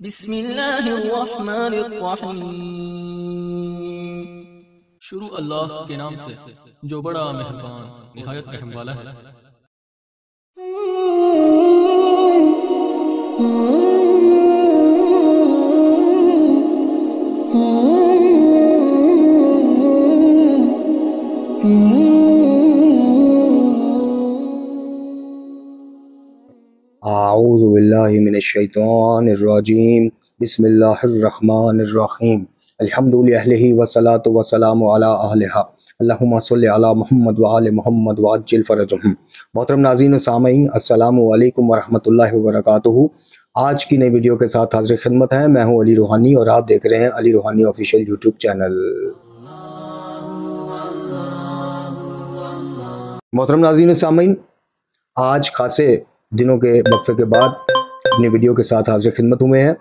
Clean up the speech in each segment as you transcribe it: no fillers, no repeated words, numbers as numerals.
बिस्मिल्लाहिर्रहमानिर्रहीम। शुरू अल्लाह के नाम से जो बड़ा मेहरबान निहायत रहम वाला है। आऊज़ु बिल्लाहि मिनश्शैतानिर्रजीम। बिस्मिल्लाहिर्रहमानिर्रहीम। अल्हम्दुलिल्लाहि वस्सलातु वस्सलामु अला अहलिहा। अल्लाहुम्मा सल्लि अला मुहम्मद व आले मुहम्मद व अज्जिल फरजहुम। मोहतरम नाज़रीन व सामईन, अस्सलामु अलैकुम व रहमतुल्लाहि व बरकातुहू। आज की नई वीडियो के साथ हाज़िर खिदमत है। मैं हूँ अली रूहानी और आप देख रहे हैं अली रूहानी ऑफिशियल यूट्यूब चैनल। मोहतरम नाज़रीन व सामईन, आज खासे दिनों के वक्फे के बाद अपनी वीडियो के साथ हाजिर खिदमत हुए हैं,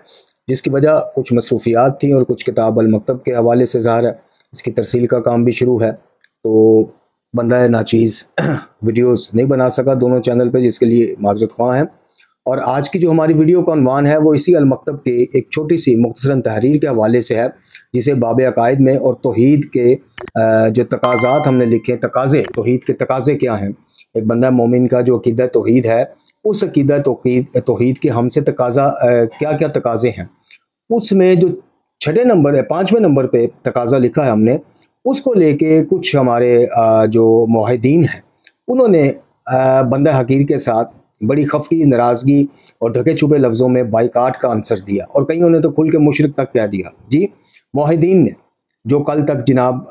जिसकी वजह कुछ मसरूफियात थी और कुछ किताब अल मकतब के हवाले से ज़ाहिर है इसकी तरसील का काम भी शुरू है, तो बंदा नाचीज़ वीडियोस नहीं बना सका दोनों चैनल पे, जिसके लिए माज़रत ख्वाह हैं। और आज की जो हमारी वीडियो का उन्वान है वो इसी अल मकतब के एक छोटी सी मुख्तसरन तहरीर के हवाले से है, जिसे बाब अकायद में और तौहीद के जो तकाज़ात हमने लिखे, तकाज़े तौहीद के तकाज़े क्या हैं, एक बंदा मोमिन का जो अकीदा तौहीद है, उस अकीदा तौहीद के हमसे तकाज़ा क्या क्या तकाज़े हैं, उसमें जो छठे नंबर है, 5वें नंबर पे तकाज़ा लिखा है हमने, उसको लेके कुछ हमारे जो मुआहिदीन हैं उन्होंने बंदा हकीर के साथ बड़ी खफकी, नाराज़गी और ढके छुपे लफ्ज़ों में बाइकाट का आंसर दिया, और कईयों ने तो खुल के मुशरिक तक कह दिया। जी, मुआहिदीन ने जो कल तक जनाब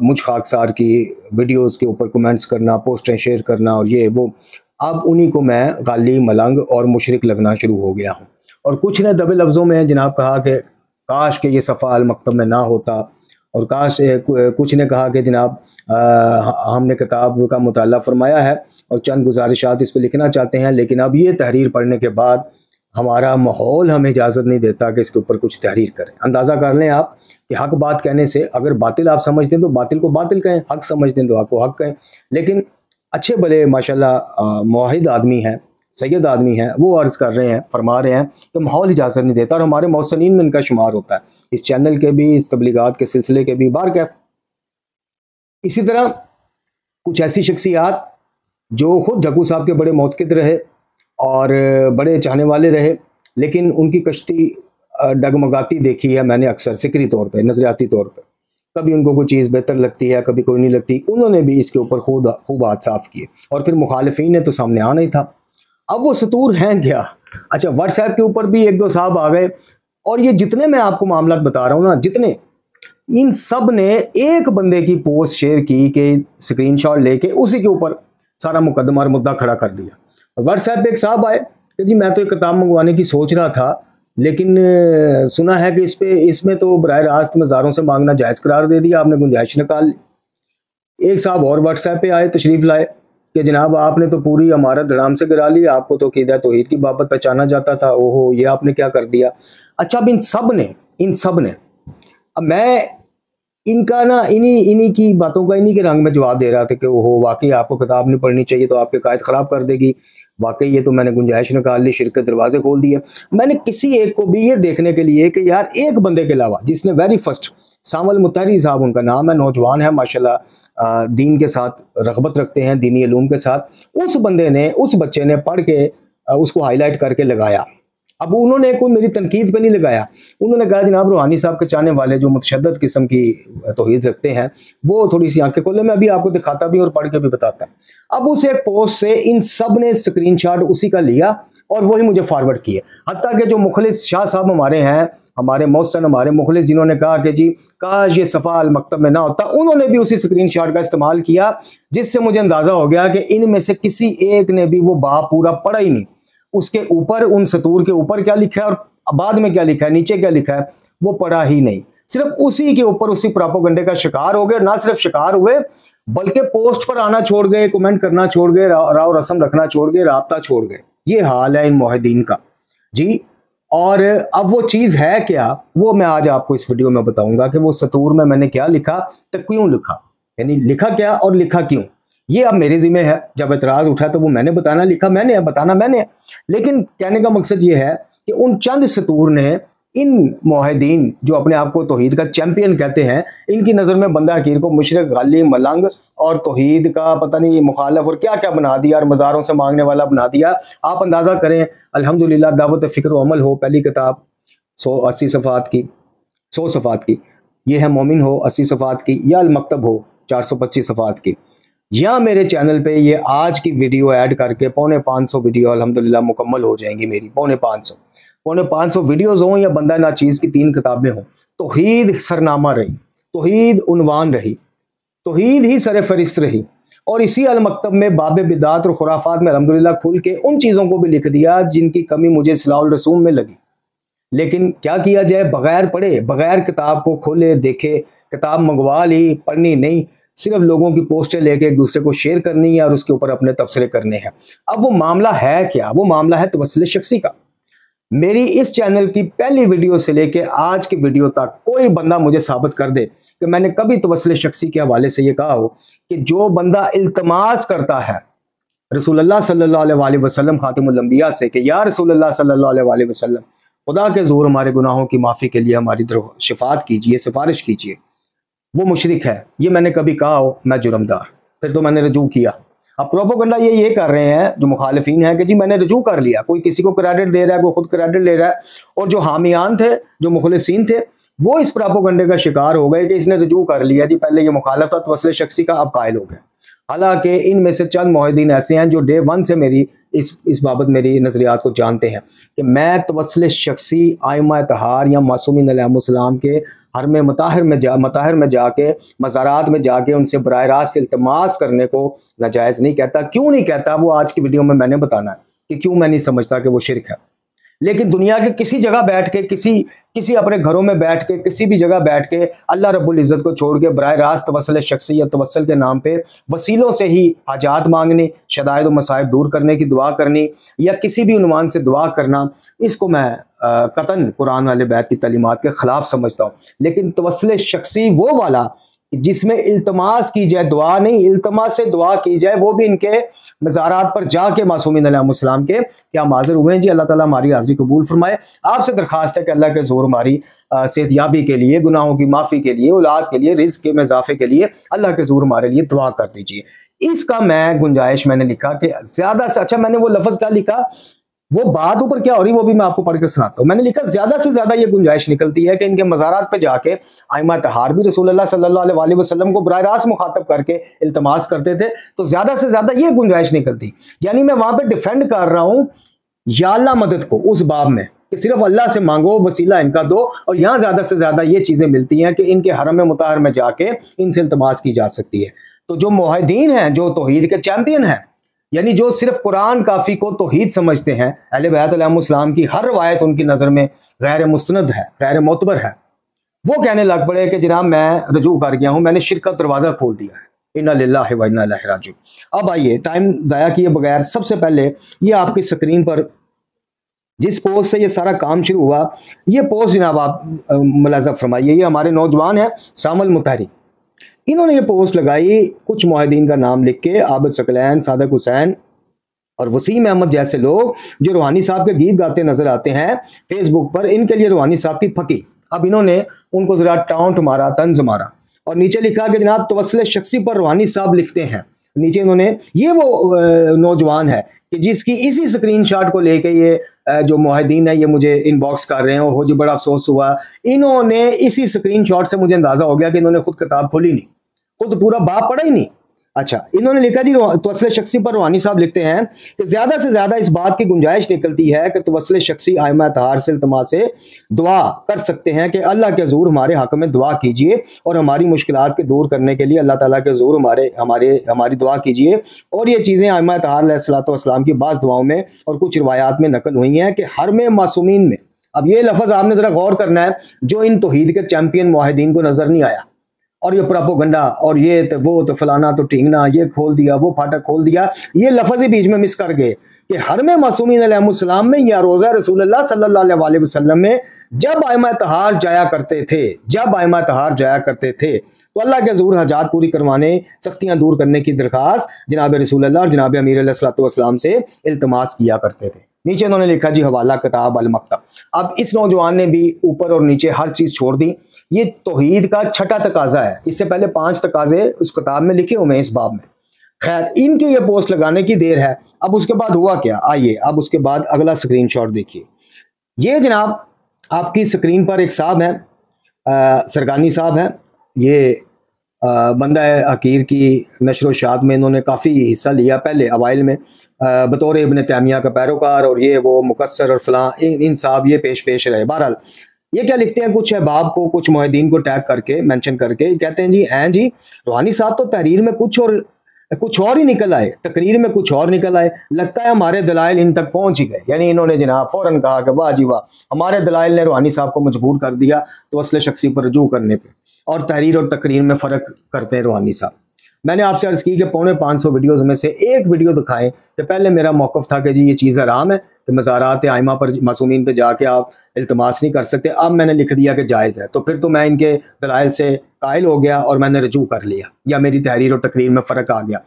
मुझ खाकसार की वीडियोस के ऊपर कमेंट्स करना, पोस्टें शेयर करना और ये वो, अब उन्हीं को मैं गाली, मलंग और मुशरिक लगना शुरू हो गया हूँ। और कुछ ने दबे लफ्ज़ों में जनाब कहा कि काश के ये सफ़ा अल मकतब में ना होता, और काश कुछ ने कहा कि जनाब हमने किताब का मुताला फरमाया है और चंद गुजारिशात इस पर लिखना चाहते हैं, लेकिन अब ये तहरीर पढ़ने के बाद हमारा माहौल हमें इजाज़त नहीं देता कि इसके ऊपर कुछ तहरीर करें। अंदाज़ा कर लें आप कि हक बात कहने से, अगर बातिल आप समझते हैं तो बातिल को बातिल कहें, हक समझते हैं तो हक को हक कहें। लेकिन अच्छे भले माशाल्लाह मुआहिद आदमी हैं, सैयद आदमी हैं, वो अर्ज़ कर रहे हैं, फरमा रहे हैं कि माहौल इजाज़त नहीं देता, और हमारे मोहसिनीन में इनका शुमार होता है, इस चैनल के भी, इस तबलीगात के सिलसिले के भी, बार क्या। इसी तरह कुछ ऐसी शख्सियात जो खुद ढक्कू साहब के बड़े मोतक़िद रहे और बड़े चाहने वाले रहे, लेकिन उनकी कश्ती डगमगाती देखी है मैंने अक्सर, फ़िक्री तौर पर, नज़रियाती तौर पर। कभी उनको कोई चीज़ बेहतर लगती है, कभी कोई नहीं लगती। उन्होंने भी इसके ऊपर खूब हाथ साफ किए, और फिर मुखालिफिन ने तो सामने आना ही था। अब वो सतूर हैं क्या? अच्छा, व्हाट्सएप के ऊपर भी एक दो साहब आ गए, और ये जितने मैं आपको मामला बता रहा हूँ ना, जितने, इन सब ने एक बंदे की पोस्ट शेयर की कि स्क्रीनशॉट लेके उसी के ऊपर सारा मुकदमा और मुद्दा खड़ा कर दिया। व्हाट्सएप पे एक साहब आए कि जी मैं तो एक किताब मंगवाने की सोच रहा था, लेकिन सुना है कि इसमें तो बराह रास्त मज़ारों से मांगना जायज़ करार दे दिया, आपने गुंजाइश निकाल ली। एक साहब और व्हाट्सएप पे आए, तशरीफ़ लाए कि जनाब आपने तो पूरी इमारत धड़ाम से गिरा ली, आपको तो अक़ीदा तौहीद की बाबत पहचाना जाता था, ओहो ये आपने क्या कर दिया। अच्छा, अब इन सब ने अब मैं इनका ना इन्हीं की बातों का, इन्हीं के रंग में जवाब दे रहा था कि ओहो वाकई आपको किताब नहीं पढ़नी चाहिए, तो आपके कायद ख़राब कर देगी, वाकई ये तो मैंने गुंजाइश निकाल ली, शिरक के दरवाजे खोल दिए। मैंने किसी एक को भी ये देखने के लिए कि यार एक बंदे के अलावा, जिसने वेरी फर्स्ट, सामल मुतहरी साहब उनका नाम है, नौजवान है माशाल्लाह, दीन के साथ रग़बत रखते हैं, दीनी इल्म के साथ, उस बंदे ने, उस बच्चे ने पढ़ के उसको हाईलाइट करके लगाया। अब उन्होंने कोई मेरी तनकीद पे नहीं लगाया, उन्होंने कहा जनाब रूहानी साहब के चाहने वाले जो मुतशद्दद किस्म की तौहीद रखते हैं वो थोड़ी सी आंखें खोले, मैं अभी आपको दिखाता भी और पढ़ के भी बताता। अब उस एक पोस्ट से इन सब ने स्क्रीनशॉट उसी का लिया और वही मुझे फॉरवर्ड किए। हत्ता कि जो मुखलिस शाह साहब हमारे हैं, हमारे मोहसिन, हमारे मुखलिस, जिन्होंने कहा कि जी काश ये सफ़ा अल मकतब में ना होता, उन्होंने भी उसी स्क्रीनशॉट का इस्तेमाल किया, जिससे मुझे अंदाज़ा हो गया कि इनमें से किसी एक ने भी वो बाब पूरा पढ़ा ही नहीं। उसके ऊपर, उन सतूर के ऊपर क्या लिखा है और बाद में क्या लिखा है, नीचे क्या लिखा है, वो पढ़ा ही नहीं। सिर्फ उसी के ऊपर, उसी प्रोपेगेंडे का शिकार हो गए। ना सिर्फ शिकार हुए, बल्कि पोस्ट पर आना छोड़ गए, कमेंट करना छोड़ गए, राव रस्म रखना छोड़ गए, राब्ता छोड़ गए। ये हाल है इन मुआहिदीन का जी। और अब वो चीज़ है क्या, वो मैं आज आपको इस वीडियो में बताऊंगा कि वो सतूर में मैंने क्या लिखा, तो क्यों लिखा, यानी लिखा क्या और लिखा क्यों। ये अब मेरे ज़िम्मे है, जब एतराज़ उठा तो वो मैंने बताना, लिखा मैंने है, बताना मैंने है। लेकिन कहने का मकसद ये है कि उन चंद सतूर ने इन मोहिदीन जो अपने आप को तौहीद का चैंपियन कहते हैं, इनकी नज़र में बंदा हकीर को मुशरिक, गाली, मलंग और तौहीद का पता नहीं मुखालफ और क्या क्या बना दिया और मज़ारों से मांगने वाला बना दिया। आप अंदाज़ा करें, अल्हम्दुलिल्लाह दावत फ़िक्र व अमल हो पहली किताब 180 सफ़ात की, 100 सफ़ात की, ये है मोमिन हो 80 सफ़ात की, या अल मकतब हो 425 सफ़ात की, या मेरे चैनल पे ये आज की वीडियो ऐड करके 450 वीडियो अल्हम्दुलिल्लाह मुकम्मल हो जाएंगी मेरी। 550 वीडियोज़ हों या बंदा नाचीज़ की 3 किताबें हों, तौहीद सरनामा रही, तौहीद उन्वान रही, तौहीद ही सर फरिस्त रही। और इसी अल मकतब में बाब बिदात और खुराफात में अल्हम्दुलिल्लाह खुल के उन चीज़ों को भी लिख दिया जिनकी कमी मुझे इस्लाहुल रसूम में लगी। लेकिन क्या किया जाए, बगैर पढ़े, बगैर किताब को खोले देखे, किताब मंगवा ली, पढ़नी नहीं, सिर्फ लोगों की पोस्टें लेके एक दूसरे को शेयर करनी है और उसके ऊपर अपने तबसरे करने हैं। अब वो मामला है क्या? वो मामला है तवस्सुल शख्सी का। मेरी इस चैनल की पहली वीडियो से लेके आज की वीडियो तक कोई बंदा मुझे साबित कर दे कि मैंने कभी तवस्सुल शख्सी के हवाले से ये कहा हो कि जो बंदा इल्तमास करता है रसूलुल्लाह सल्लल्लाहु अलैहि वसल्लम खातिमुल अंबिया से कि या रसूलुल्लाह सल्लल्लाहु अलैहि वसल्लम, खुदा के ज़ोर हमारे गुनाहों की माफ़ी के लिए हमारी शिफात कीजिए, सिफारिश कीजिए, वो मुशरिक है, ये मैंने कभी कहा हो, मैं जुर्मदार। फिर तो मैंने रजू किया। अब प्रोपोगंडा ये कर रहे हैं जो मुखालिफिन हैं कि जी मैंने रजू कर लिया, कोई किसी को क्रेडिट दे रहा है, कोई खुद क्रेडिट ले रहा है, और जो हामियान थे, जो मुखलिसीन थे, वो इस प्रोपोगंडे का शिकार हो गए कि इसने रजू कर लिया जी, पहले ये मुखालिफ था तवस्सुल शख्सी का, अब कायल हो गए। हालांकि इनमें से चंद मोहिदीन ऐसे हैं जो डे 1 से मेरी इस बाबत मेरी नज़रियात को जानते हैं कि मैं तवस्सुल शख्सी आइमा तहार या मासूमीन अलैहिस्सलाम के हरम मताहिर में जाके मज़ारात में जाके उनसे बराह रास्त इल्तमास करने को नाजायज़ नहीं कहता। क्यों नहीं कहता, वो आज की वीडियो में मैंने बताना है कि क्यों मैं नहीं समझता कि वो शिरक है। लेकिन दुनिया के किसी जगह बैठ के, किसी अपने घरों में बैठ के, किसी भी जगह बैठ के अल्लाह रब्बुल इज़्ज़त को छोड़ के बराह रास्त तवस्सुल शख्सी या तवस्सुल के नाम पे वसीलों से ही हाजात मांगने, शदाइद व मसाइब दूर करने की दुआ करनी या किसी भी उन्वान से दुआ करना, इसको मैं कतन कुरान वाले बैत की तालीमात के ख़िलाफ़ समझता हूँ। लेकिन तवस्सुल शख्सी वो वाला जिसमें इल्तमास की जाए, दुआ नहीं, इल्तमास से दुआ की जाए, वो भी इनके मज़ारात पर जाके मासूमीन अलैहिस्सलाम के क्या हाज़िर हुए हैं जी। अल्लाह ताला हमारी हाज़िरी कबूल फरमाए। आपसे दरख्वास्त है कि अल्लाह के ज़ोर हमारी सेहतयाबी के लिए, गुनाहों की माफ़ी के लिए, औलाद के लिए, रिज़्क़ में इज़ाफ़े के लिए अल्लाह के ज़ोर हमारे लिए दुआ कर दीजिए। इसका मैं गुंजाइश मैंने लिखा कि ज़्यादा से अच्छा, मैंने वो लफ्ज़ क्या लिखा, वो बात ऊपर क्या हो रही वो भी मैं आपको पढ़ के सुनाता हूँ। मैंने लिखा ज्यादा से ज्यादा ये गुंजाइश निकलती है कि इनके मज़ारात पे जाके आइमा तहार भी रसूलुल्लाह सल्लल्लाहु अलैहि वसल्लम को बराह रास्त मुखातब करके इल्तमास करते थे, तो ज्यादा से ज्यादा ये गुंजाइश निकलती। यानी मैं वहां पे डिफेंड कर रहा हूँ या अल्लाह मदद को उस बाब में कि सिर्फ अल्लाह से मांगो, वसीला इनका दो, और यहाँ ज्यादा से ज्यादा ये चीजें मिलती हैं कि इनके हरम मुताहर में जाके इनसे इल्तमास की जा सकती है। तो जो मुआहिदीन हैं, जो तौहीद के चैंपियन हैं, यानी जो सिर्फ कुरान काफ़ी को तौहीद समझते हैं, अहले बैत अलैहिस्सलाम की हर रवायत उनकी नज़र में गैर मुस्तनद है, गैर मोतबर है, वो कहने लग पड़े कि जनाब मैं रजू कर गया हूँ, मैंने शिरक का दरवाज़ा खोल दिया है। इन्ना लिल्लाहि व इन्ना इलैहि राजिऊन। अब आइए टाइम ज़ाया किए बगैर सबसे पहले ये आपकी स्क्रीन पर जिस पोस्ट से ये सारा काम शुरू हुआ, ये पोस्ट जनाब आप मुलाज़ा फरमाइए, ये हमारे नौजवान हैं सामल मुतहरी, इन्होंने ये पोस्ट लगाई कुछ मुआहिदीन का नाम लिख के, आबिद सकलैन, सादिक हुसैन और वसीम अहमद जैसे लोग जो रूहानी साहब के गीत गाते नजर आते हैं फेसबुक पर, इनके लिए रूहानी साहब की फकी। अब इन्होंने उनको जरा टाउंट मारा, तंज मारा और नीचे लिखा कि जनाब तवस्सुल शख्सी पर रूहानी साहब लिखते हैं। नीचे इन्होंने, ये वो नौजवान है कि जिसकी इसी स्क्रीनशॉट को लेके ये जो मुआहिदीन है ये मुझे इनबॉक्स कर रहे हैं, हो जो बड़ा अफसोस हुआ, इन्होंने इसी स्क्रीनशॉट से मुझे अंदाजा हो गया कि इन्होंने खुद किताब खोली नहीं, खुद पूरा बाप पढ़ा ही नहीं। अच्छा, इन्होंने लिखा जी तवस्सुल शख्सी पर रूहानी साहब लिखते हैं कि ज़्यादा से ज़्यादा इस बात की गुंजाइश निकलती है कि तवस्सुल शख्सी आइमा तहार से इल्तमास से दुआ कर सकते हैं कि अल्लाह के ज़ूर हमारे हक़ में दुआ कीजिए और हमारी मुश्किलात के दूर करने के लिए अल्लाह ताला के ज़ूर हमारी दुआ कीजिए। और ये चीज़ें आइमा तहार अलैहिस्सलातु वस्सलाम की बाज़ दुआओं में और कुछ रिवायात में नकल हुई हैं कि हरम मासूमीन में। अब ये लफ्ज़ आपने ज़रा गौर करना है, जो इन तौहीद के चैंपियन मुआहिदीन को नज़र नहीं आया, और ये प्रोपोगंडा और ये तो वो तो फलाना तो टींगना, ये खोल दिया, वो फाटक खोल दिया, ये लफ्ज़ ही बीच में मिस कर गए कि हरम मासूमीन अलैहिस्सलाम में या रोज़ा रसूलुल्लाह सल्लल्लाहु अलैहि वसल्लम में जब आइमा तहार जाया करते थे, जब आइमा तहार जाया करते थे तो अल्लाह के ज़ूर हजात पूरी करवाने, सख्तियाँ दूर करने की दरख्वास्त जनाब रसूलुल्लाह और जनाब अमीर अलैहिस्सलातु वस्सलाम से इल्तमास किया करते थे। नीचे इन्होंने लिखा जी हवाला किताब अल मकतब। अब इस नौजवान ने भी ऊपर और नीचे हर चीज छोड़ दी। ये तौहीद का छठा तकाजा है, इससे पहले 5 तकाजे उस किताब में लिखे हुए हैं इस बाब में। खैर, इनके ये पोस्ट लगाने की देर है। अब उसके बाद हुआ क्या, आइए अब उसके बाद अगला स्क्रीनशॉट देखिए। ये जनाब आपकी स्क्रीन पर एक साहब है, सरगानी साहब है। ये बंदा है हकीर की नशर शात में इन्होंने काफ़ी हिस्सा लिया पहले अवाइल में बतौर इब्न तैमिया का पैरोकार, और ये वो मुकस्सर और फलां इन साहब ये पेश रहे। बहरहाल ये क्या लिखते हैं, कुछ अहबाब को कुछ मुहिद्दीन को टैग करके मेंशन करके कहते हैं जी हैं जी रूहानी साहब तो तहरीर में कुछ और ही निकल आए, तकरीर में कुछ और निकल आए, लगता है हमारे दलाइल इन तक पहुंच ही गए। यानी इन्होंने जनाब फौरन कहा कि वाह जी वाह, हमारे दलाइल ने रूहानी साहब को मजबूर कर दिया तो असले शख्सी पर रजू करने पे, और तहरीर और तकरीर में फ़र्क करते हैं रूहानी साहब। मैंने आपसे अर्ज़ की कि 450 वीडियोज़ में से एक वीडियो दिखाएं कि पहले मेरा मौक़िफ़ था कि जी ये चीज़ हराम है कि मज़ारात आइमा पर मासूमीन पे जाके आप इल्तमास नहीं कर सकते। अब मैंने लिख दिया कि जायज़ है, तो फिर तो मैं इनके दलाइल से कायल हो गया और मैंने रजू कर लिया, या मेरी तहरीर और तकरीर में फ़र्क आ गया।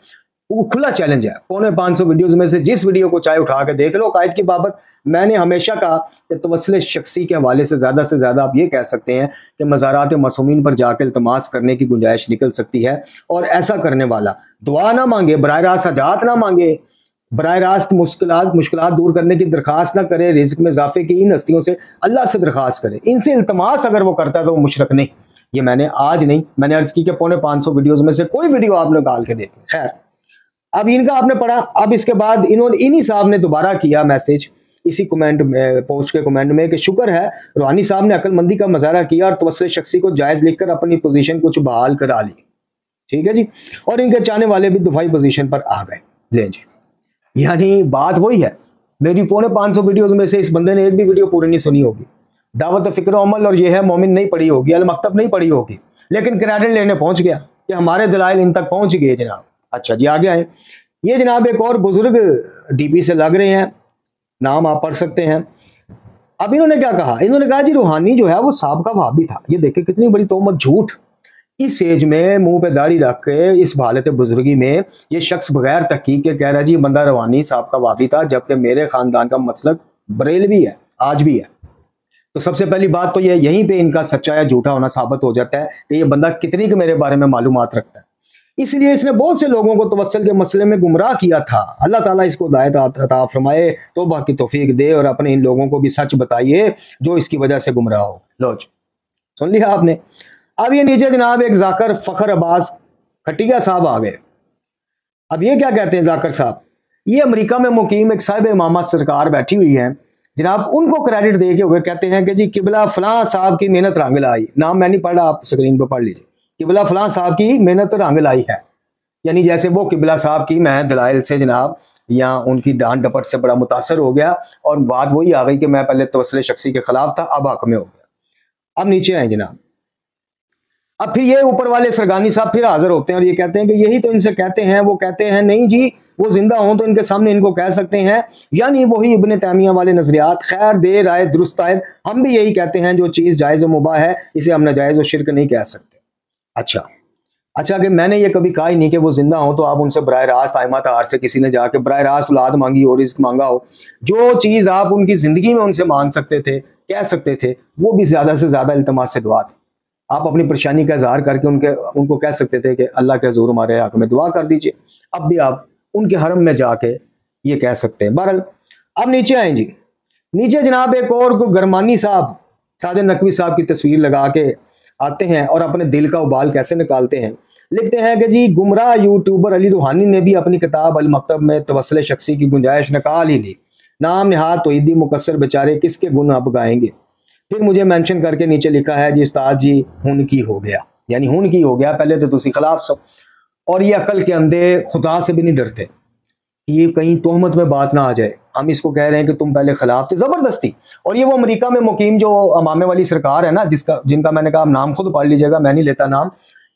वो खुला चैलेंज है, 450 वीडियोज़ में से जिस वीडियो को चाहे उठा के देख लो कायद की बाबत। मैंने हमेशा कहा कि तवस्सुल शख्सी के हवाले से ज़्यादा आप ये कह सकते हैं कि मज़ारात मासूमीन पर जाकर इल्तमास करने की गुंजाइश निकल सकती है, और ऐसा करने वाला दुआ ना मांगे, बराह रास्त हजात ना मांगे, बराह रास्त मुश्किलात दूर करने की दरख्वास्त ना करे, रिज़्क में इजाफे की इन हस्तियों से अल्लाह से दरख्वास्त करे, इनसे इल्तमास अगर वो करता है तो वो मुशरक नहीं। ये मैंने आज नहीं, मैंने अर्ज़ की कि 450 वीडियोज़ में से कोई वीडियो आप निकाल के देखें। खैर, अब इनका आपने पढ़ा। अब इसके बाद इन्हीं साहब ने दोबारा किया मैसेज इसी कमेंट में, पोस्ट के कमेंट में, कि शुक्र है रूहानी साहब ने अक्लमंदी का मुजाहरा किया और तवस्सुल शख्सी को जायज़ लिखकर अपनी पोजीशन कुछ बहाल करा ली। ठीक है जी, और इनके चाहने वाले भी दफाई पोजीशन पर आ गए। ले जी, यानी बात वही है। मेरी 450 वीडियोज़ में से इस बंदे ने एक भी वीडियो पूरी नहीं सुनी होगी, दावत फ़िक्र अमल और ये है मोमिन नहीं पढ़ी होगी, अल मकतब नहीं पढ़ी होगी, लेकिन क्रेडिट लेने पहुंच गया कि हमारे दलाइल इन तक पहुंच गए जनाब। अच्छा जी, आगे आए। ये जनाब एक और बुजुर्ग डीपी से लग रहे हैं, नाम आप पढ़ सकते हैं। अब इन्होंने क्या कहा, इन्होंने कहा जी रूहानी जो है वो साहब का वहाबी था। ये देखे कितनी बड़ी तोहमत, झूठ। इस एज में मुंह पे दाढ़ी रख के इस हालत बुजुर्गी में ये शख्स बगैर तहकीक के कह रहा है जी बंदा रूहानी साहब का वहाबी था, जबकि मेरे खानदान का मसलक बरेलवी है, आज भी है। तो सबसे पहली बात तो ये यहीं पे इनका सच्चा या झूठा होना साबित हो जाता है कि ये बंदा कितनी के मेरे बारे में मालूमात रखता है। इसलिए इसने बहुत से लोगों को तवस्सुल के मसले में गुमराह किया था। अल्लाह ताला इसको हिदायत अता फरमाए, तौबा की तौफीक दे, और अपने इन लोगों को भी सच बताइए जो इसकी वजह से गुमराह हो। लो सुन लिया आपने। अब ये नीचे जनाब एक जाकर फखर अब्बास खटिया साहब आ गए। अब ये क्या कहते हैं जाकर साहब, ये अमेरिका में मुकीम एक साहिब इमामा सरकार बैठी हुई है जनाब, उनको क्रेडिट दे के हुए कहते हैं कि जी किबला फलां साहब की मेहनत रंग लाई। नाम मैं नहीं पढ़ा, आप स्क्रीन पर पढ़ लीजिए। किबला फलां साहब की मेहनत रंग लाई है, यानी जैसे वो किबला साहब की मैं दलाइल से जनाब या उनकी डांट डपट से बड़ा मुतासर हो गया, और बात वही आ गई कि मैं पहले तवस्सुल शख्सी के खिलाफ था, अब हक में हो गया। अब नीचे आए जनाब। अब फिर ये ऊपर वाले सरगानी साहब फिर हाजिर होते हैं और ये कहते हैं कि यही तो इनसे कहते हैं। वो कहते हैं नहीं जी, वो जिंदा हों तो इनके सामने इनको कह सकते हैं, यानी वही इब्न तैमिया वाले नजरियात। खैर देर आए दुरुस्त आए, हम भी यही कहते हैं जो चीज़ जायज़ मुबाह है इसे हम नाजायज़ और शिरक नहीं कह सकते। अच्छा कि मैंने ये कभी कहा ही नहीं कि वो जिंदा हो तो आप उनसे बराह रास्त आइमा तार से किसी ने जाके बराह रास्त औलाद मांगी हो, रिज़्क मांगा हो। जो चीज़ आप उनकी ज़िंदगी में उनसे मांग सकते थे, कह सकते थे, वो भी ज़्यादा से ज़्यादा इल्तमास से दुआ थी। आप अपनी परेशानी का इजहार करके उनको कह सकते थे कि अल्लाह के हुज़ूर हमारे हक़ में दुआ कर दीजिए। अब भी आप उनके हरम में जाके ये कह सकते हैं। बहरहाल अब नीचे आए जी। नीचे जनाब एक और गरमानी साहब, सादिक नकवी साहब की तस्वीर लगा के आते हैं और अपने दिल का उबाल कैसे निकालते हैं। लिखते हैं कि जी गुमराह यूट्यूबर अली रूहानी ने भी अपनी किताब अल मकतब में तवस्सुल शख्सी की गुंजाइश निकाल ही ली। नाम नहाद तौहीदी मुकस्सर बेचारे किसके गुण अब गाएंगे। फिर मुझे मेंशन करके नीचे लिखा है जी उस्ताद जी हुन की हो गया, यानी हुन की हो गया, पहले तो तुसी खिलाफ सब। और ये अकल के अंधे खुदा से भी नहीं डरते, ये कहीं तोहमत में बात ना आ जाए। हम इसको कह रहे हैं कि तुम पहले खिलाफ थे जबरदस्ती। और ये वो अमेरिका में मुकीम जो अमामे वाली सरकार है ना, जिनका मैंने कहा नाम खुद पढ़ लीजिएगा, मैं नहीं लेता नाम।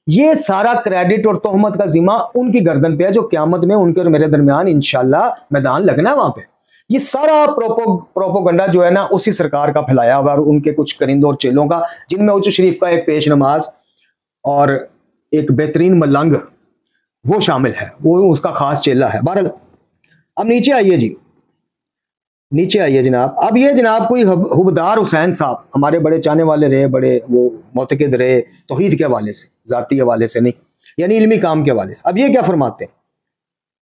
ये सारा क्रेडिट और तोहमत का जिम्मा उनकी गर्दन पे है, जो क़यामत में उनके और मेरे दरमियान इंशाल्लाह मैदान लगना है वहां पे। ये सारा प्रोपोगंडा जो है ना उसी सरकार का फैलाया हुआ और उनके कुछ करिंदों और चेलों का, जिनमें उच्च शरीफ का एक पेश नमाज और एक बेहतरीन मलंग वो शामिल है, वो उसका खास चेला है। बहरहाल अब नीचे आइए जी। नीचे आइए जनाब। अब ये जनाब कोई हुबदार हुसैन साहब हमारे बड़े चाहने वाले रहे, बड़े वो मोतक़िद रहे तौहीद के हवाले से, ज़ाती हवाले से नहीं, यानी इल्मी काम के हवाले से। अब ये क्या फरमाते हैं,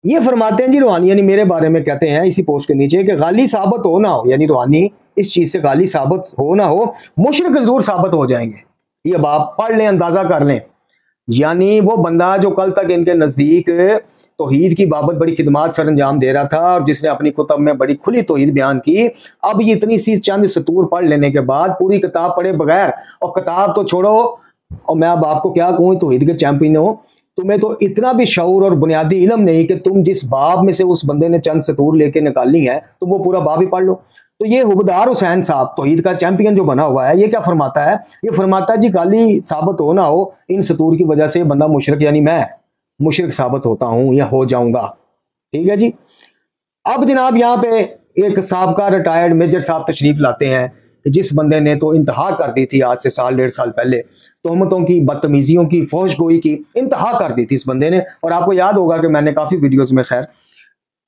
ये फरमाते हैं जी रूहानी यानी मेरे बारे में कहते हैं इसी पोस्ट के नीचे कि गाली साबित हो ना हो, यानी रूहानी इस चीज़ से गाली साबित हो ना हो, मुशरिक ज़रूर साबित हो जाएंगे। ये अब आप पढ़ लें, अंदाज़ा कर लें। यानी वो बंदा जो कल तक इनके नज़दीक तौहीद की बाबत बड़ी खिदमात सर अंजाम दे रहा था और जिसने अपनी कुतब में बड़ी खुली तौहीद बयान की, अब ये इतनी सी चंद सतूर पढ़ लेने के बाद पूरी किताब पढ़े बगैर, और किताब तो छोड़ो, और मैं अब आपको क्या कहूँ, तौहीद के चैंपियन हो, तुम्हें तो इतना भी शऊर और बुनियादी इल्म नहीं कि तुम जिस बाब में से उस बंदे ने चंद सतूर लेके निकालनी है तुम वो पूरा बाब ही पढ़ लो। तो ये हुबदार हुसैन साहब तौहीद का चैंपियन जो बना हुआ है, ये क्या फरमाता है, ये फरमाता है जी गाली साबित हो ना हो, इन सतूर की वजह से बंदा मुशरिक यानी मैं मुशरिक साबित होता हूं या हो जाऊंगा। ठीक है जी। अब जनाब यहाँ पे एक साबका रिटायर्ड मेजर साहब तशरीफ लाते हैं कि जिस बंदे ने तो इंतहा कर दी थी आज से साल डेढ़ साल पहले, तोहमतों की, बदतमीजियों की, फौशगोई की इंतहा कर दी थी इस बंदे ने। और आपको याद होगा कि मैंने काफ़ी वीडियोज़ में, खैर,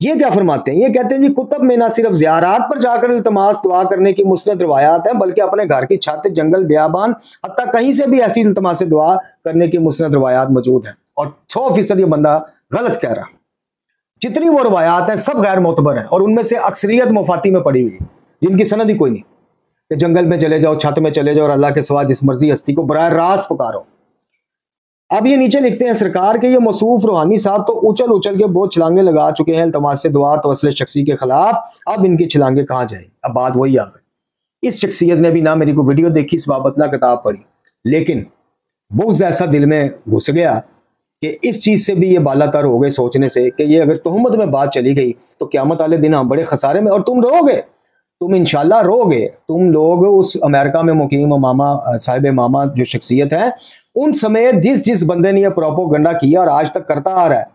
ये क्या फरमाते हैं, ये कहते हैं जी कुतब में ना सिर्फ ज़ियारात पर जाकर इल्तमास दुआ करने की मुस्नद रवायात हैं, बल्कि अपने घर की छत, जंगल, बियाबान, हत्ता कहीं से भी ऐसी इल्तमास दुआ करने की मुस्नद रवायात मौजूद हैं। और 100% ये बंदा गलत कह रहा। जितनी वो रवायात हैं सब गैर मोतबर हैं और उनमें से अक्सरियत मुफाती में पड़ी हुई है, जिनकी सनद ही कोई नहीं, कि जंगल में चले जाओ, छत में चले जाओ और अल्लाह के सिवा जिस मर्जी हस्ती को बराह रास्त पुकारो। अब ये नीचे लिखते हैं सरकार के ये मौसूफ रूहानी साहब तो उछल उछल के बहुत छलांगे लगा चुके हैं इल्तमास से दुआ तवस्सुल शख्सी के खिलाफ, अब इनकी छलांगे कहाँ जाए। अब बात वही आ गई, इस शख्सियत ने भी ना मेरी को वीडियो देखी इस बाबत, ना किताब पढ़ी, लेकिन बुग़्ज़ ऐसा दिल में घुस गया कि इस चीज़ से भी ये बालातर हो गए सोचने से कि ये अगर तोहमत में बात चली गई तो क़यामत वाले दिन हम बड़े खसारे में, और तुम रोगे, तुम इंशाल्लाह रोगे, तुम लोग उस अमेरिका में मुकीम मामा साहिब मामा जो शख्सियत है उन समेत जिस जिस बंदे ने यह प्रोपोगंडा किया और आज तक करता आ रहा है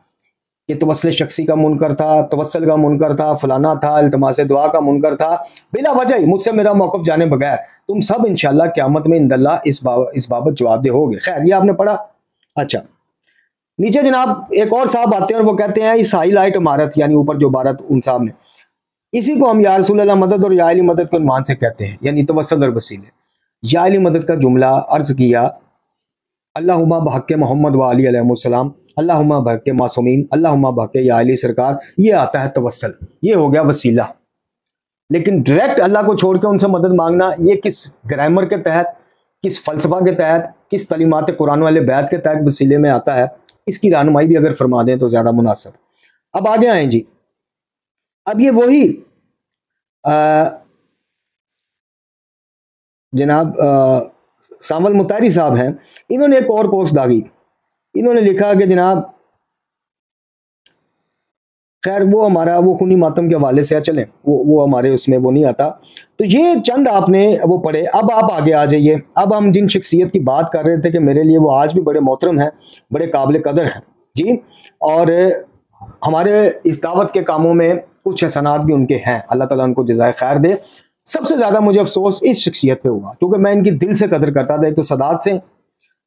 कि तवस्सुल शख्सी का मुनकर था, तवस्सुल का मुनकर था, फलाना था, इल्तमास दुआ का मुनकर था, बिला वजह ही मुझसे मेरा मौक़िफ़ जाने बगैर तुम सब इंशाल्लाह क़यामत में इंदल्लाह इस बाबत जवाबदेह होगे। खैर, ये आपने पढ़ा। अच्छा, नीचे जनाब एक और साहब आते हैं और वो कहते हैं इस हाईलाइट इमारत, यानी ऊपर जो इबारत उन साहब ने, इसी को हम या रसूल अल्लाह मदद और या अली मदद के उन्वान से कहते हैं, यानी तवस्सुल और वसीले। या अली मदद का जुमला अर्ज़ किया, अल्लाहुम्मा बहक़्क़े मोहम्मद व अली अलैहिस्सलाम, अल्लाहुम्मा बहक़्क़े मासूमीन, अल्लाहुम्मा बहक़्क़े या अली सरकार, ये आता है तवस्सुल, ये हो गया वसीला। लेकिन डायरेक्ट अल्लाह को छोड़ के उनसे मदद मांगना, ये किस ग्रामर के तहत, किस फ़लसफ़ा के तहत, किस तलीमात कुरान वाले बैत के तहत वसीले में आता है, इसकी रहनुमाई भी अगर फरमा दें तो ज़्यादा मुनासिब। अब आगे आए जी। अब ये वही जनाब सामल मुतारी साहब हैं, इन्होंने एक और पोस्ट दागी, इन्होंने लिखा कि जनाब, खैर वो हमारा वो खूनी मातम के हवाले से चलें, वो हमारे उसमें वो नहीं आता, तो ये चंद आपने वो पढ़े। अब आप आगे आ जाइए। अब हम जिन शख्सियत की बात कर रहे थे कि मेरे लिए वो आज भी बड़े मोहतरम हैं, बड़े काबिल कदर हैं जी, और हमारे इस दावत के कामों में कुछ हसनात भी उनके हैं, अल्लाह ताला उनको जज़ाए खैर दे। सबसे ज़्यादा मुझे अफसोस इस शख्सियत पे हुआ क्योंकि मैं इनकी दिल से कदर करता था। एक तो सदात से,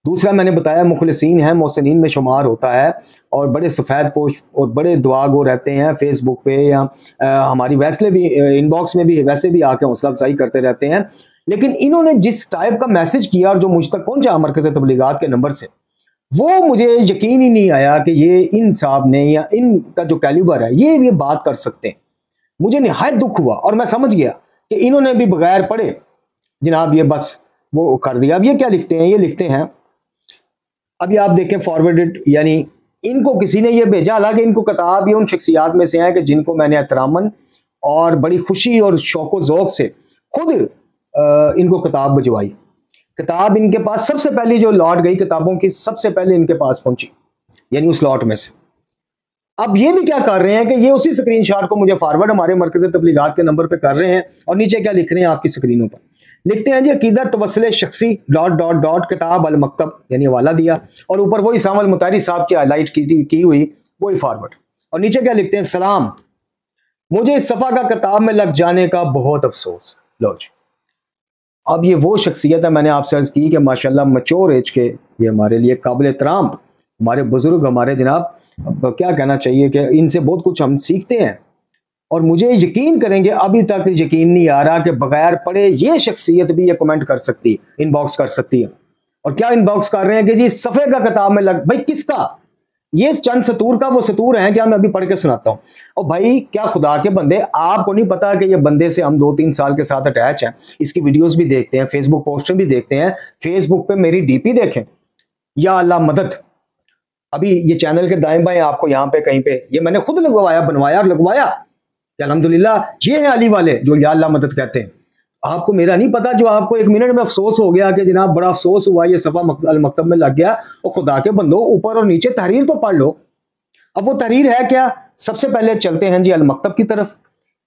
दूसरा मैंने बताया मुखलिसीन है, मोहसिनीन में शुमार होता है और बड़े सफ़ेद पोश और बड़े दुआ गो रहते हैं फेसबुक पे या हमारी वैसे भी इनबॉक्स में भी वैसे भी आके हौसला अफजाई करते रहते हैं। लेकिन इन्होंने जिस टाइप का मैसेज किया और जो मुझ तक पहुँचा मरकज़ तबलीगात के नंबर से, वो मुझे यकीन ही नहीं आया कि ये इन साहब ने या इनका जो कैलिबर है ये बात कर सकते हैं। मुझे निहायत दुख हुआ और मैं समझ गया कि इन्होंने भी बगैर पढ़े जनाब ये बस वो कर दिया। अब ये क्या लिखते हैं, ये लिखते हैं, अभी आप देखें फॉरवर्डेड, यानी इनको किसी ने ये भेजा, हालांकि इनको किताब ये उन शख्सियात में से है कि जिनको मैंने एहतरामन और बड़ी खुशी और शौक़ ज़ौक़ से खुद इनको किताब भिजवाई। किताब इनके पास सबसे पहली जो लॉट गई किताबों की, सबसे पहले इनके पास पहुंची, यानी उस लॉट में से। अब ये भी क्या कर रहे हैं कि ये उसी स्क्रीनशॉट को मुझे फॉरवर्ड हमारे मरकज़ तबलीगात के नंबर पे कर रहे हैं और नीचे क्या लिख रहे हैं आपकी स्क्रीनों पर, लिखते हैं जी अकीदत तवस्सुल शख्सी किताब अल मकतब, यानी हवाला दिया, और ऊपर वही सामल मुतारी साहब की हाईलाइट की हुई वही फॉरवर्ड, और नीचे क्या लिखते हैं, सलाम, मुझे इस सफ़ा का किताब में लग जाने का बहुत अफसोस। लो जी, अब ये वो शख्सियत है, मैंने आपसे अर्ज़ की कि माशाल्लाह मैच्योर एज के, ये हमारे लिए काबिल एहतराम हमारे बुजुर्ग, हमारे जनाब, अब क्या कहना चाहिए कि इनसे बहुत कुछ हम सीखते हैं और मुझे यकीन करेंगे अभी तक यकीन नहीं आ रहा कि बगैर पढ़े ये शख्सियत भी ये कमेंट कर सकती है, इनबॉक्स कर सकती है। और क्या इनबॉक्स कर रहे हैं कि जी सफ़े का किताब में लग, भाई किसका? ये चंद सतूर का वो सतूर है, क्या मैं अभी पढ़ के सुनाता हूँ। और भाई क्या खुदा के बंदे, आपको नहीं पता कि ये बंदे से हम 2-3 साल के साथ अटैच हैं, इसकी वीडियोस भी देखते हैं, फेसबुक पोस्टर भी देखते हैं, फेसबुक पे मेरी डीपी देखें, या अल्लाह मदद। अभी ये चैनल के दाएं बाएं आपको यहाँ पे कहीं पे ये मैंने खुद लगवाया, बनवाया और लगवाया। अल्हम्दुलिल्लाह ये है अली वाले जो या अल्लाह मदद कहते हैं। आपको मेरा नहीं पता, जो आपको 1 मिनट में अफसोस हो गया कि जनाब बड़ा अफसोस हुआ ये सफ़ा अल मकतब में लग गया, और खुदा के बंदो ऊपर और नीचे तहरीर तो पढ़ लो। अब वो तहरीर है क्या? सबसे पहले चलते हैं जी अल मकतब की तरफ।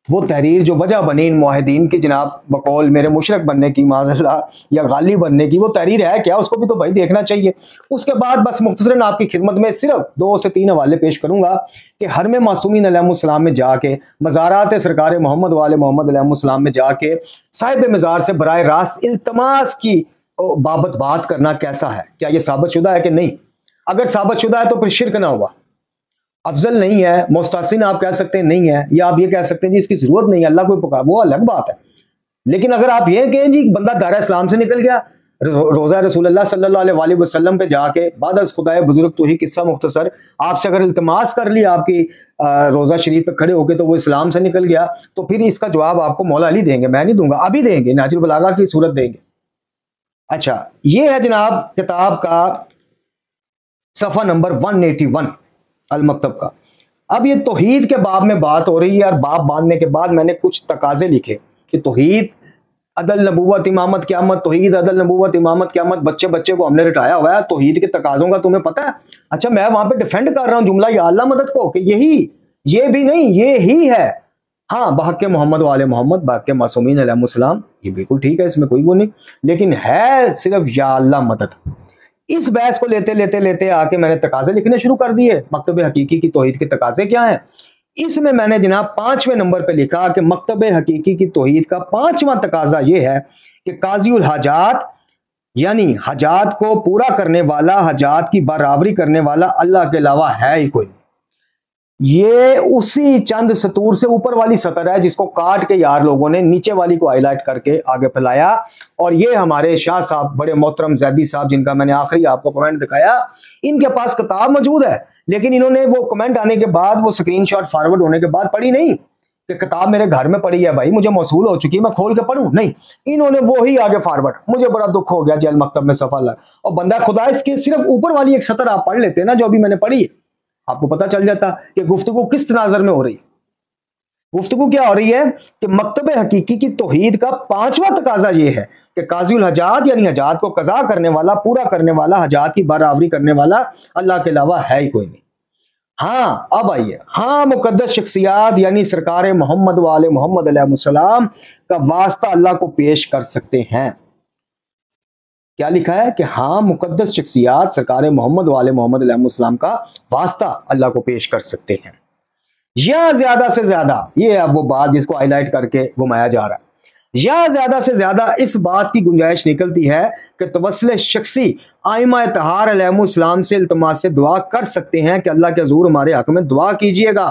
वो तहरीर जो वजह बनी इन मुआहिदीन की जनाब बकौल मेरे मुशरक बनने की, माज़अल्लाह, या गाली बनने की, वो तहरीर है क्या? उसको भी तो भाई देखना चाहिए। उसके बाद बस मुख्तसरन आपकी खिदमत में सिर्फ 2 से 3 हवाले पेश करूंगा कि हरम मासूमीन अलैहिस्सलाम में जाके, मज़ारात सरकार मोहम्मद वाले मोहम्मद अलैहिस्सलाम में जाके साहिब मज़ार से बराह रास्त इल्तमास की बाबत बात करना कैसा है? क्या ये साबित शुदा है कि नहीं? अगर साबित शुदा है तो फिर शिरक ना हुआ, अफजल नहीं है, मुस्तासिन आप कह सकते हैं नहीं है, या आप ये कह सकते हैं जी इसकी जरूरत नहीं है, अल्लाह कोई पुकार, वो अलग बात है। लेकिन अगर आप ये कहें जी बंदा दायरा इस्लाम से निकल गया, रोज़ा रसूलुल्लाह सल्लल्लाहु अलैहि वसल्लम पे जाके बाद अज़ खुदाए बुजुर्ग तो ही किस्सा मुख्तसर आपसे अगर इल्तमास कर लिया आपकी रोज़ा शरीफ पे खड़े होके तो वो इस्लाम से निकल गया, तो फिर इसका जवाब आपको मौला अली देंगे, मैं नहीं दूंगा, अभी देंगे, नाजुल बलागा की सूरत देंगे। अच्छा, ये है जनाब किताब का सफ़ा नंबर 181 अल मकतब का। अब ये तौहीद के बाब में बात हो रही है, और बाब बांधने के बाद मैंने कुछ तकाजे लिखे कि तौहीद अदल नबूवत इमामत क़यामत, तौहीद अदल नबूवत इमामत क़यामत, बच्चे बच्चे को हमने रटाया हुआ है तौहीद के तकाज़ों का, तुम्हें पता है? अच्छा, मैं वहां पे डिफेंड कर रहा हूँ जुमला या अल्लाह मदद को कि यही, ये भी नहीं, ये ही है। हाँ, बहक़ मोहम्मद वाले मोहम्मद, बहक़ मासूमीन अलैहिस्सलाम, ये बिल्कुल ठीक है, इसमें कोई वो नहीं, लेकिन है सिर्फ या अल्लाह मदद। इस बहस को लेते लेते लेते आके मैंने तकाजे लिखने शुरू कर दिए, मकतब हकीकी की तौहीद के तकाजे क्या हैं। इसमें मैंने जनाब 5वें नंबर पे लिखा कि मकतब हकीकी की तौहीद का 5वां तकाजा ये है कि काज़ीउल हाजात, यानी हाजात को पूरा करने वाला, हाजात की बराबरी करने वाला अल्लाह के अलावा है ही कोई। ये उसी चंद सतूर से ऊपर वाली सतर है जिसको काट के यार लोगों ने नीचे वाली को हाईलाइट करके आगे फैलाया। और ये हमारे शाह साहब, बड़े मोहतरम जैदी साहब, जिनका मैंने आखिरी आपको कमेंट दिखाया, इनके पास किताब मौजूद है, लेकिन इन्होंने वो कमेंट आने के बाद, वो स्क्रीनशॉट फॉरवर्ड होने के बाद पढ़ी नहीं कि किताब मेरे घर में पड़ी है भाई, मुझे मौसूल हो चुकी है, मैं खोल के पढ़ूं, नहीं, इन्होंने वो ही आगे फॉरवर्ड। मुझे बड़ा दुख हो गया जेल मकतब में सफा लग, और बंदा खुदा इसके सिर्फ ऊपर वाली एक सतर आप पढ़ लेते ना जो अभी मैंने पढ़ी है, आपको पता चल जाता कि गुफ्तगू किस तनाजर में हो रही है। गुफ्तगू क्या हो रही है कि मकतब हकीकी की तौहीद का 5वां तकाजा ये है कि काज़ीउल हजात, यानी हजात को कज़ा करने वाला, पूरा करने वाला, हजात की बराबरी करने वाला अल्लाह के अलावा है ही कोई नहीं। हाँ, अब आइए, हाँ, मुकद्दस शख्सियात यानी सरकार मोहम्मद वाले मोहम्मद अलैहिस्सलाम का वास्ता अल्लाह को पेश कर सकते हैं। क्या लिखा है कि हाँ, मुकद्दस शख्सियात सरकार मोहम्मद वाले मोहम्मद अलैहिस्सलाम का वास्ता अल्लाह को पेश कर सकते हैं, या ज्यादा से ज्यादा, ये अब वो बात जिसको हाईलाइट करके घुमाया जा रहा है, या ज्यादा से ज्यादा इस बात की गुंजाइश निकलती है कि तवस्सुल शख्सी आइमा तहार अलैहिस्सलाम से इल्तमास से दुआ कर सकते हैं कि अल्लाह के हुजूर हमारे हक में दुआ कीजिएगा,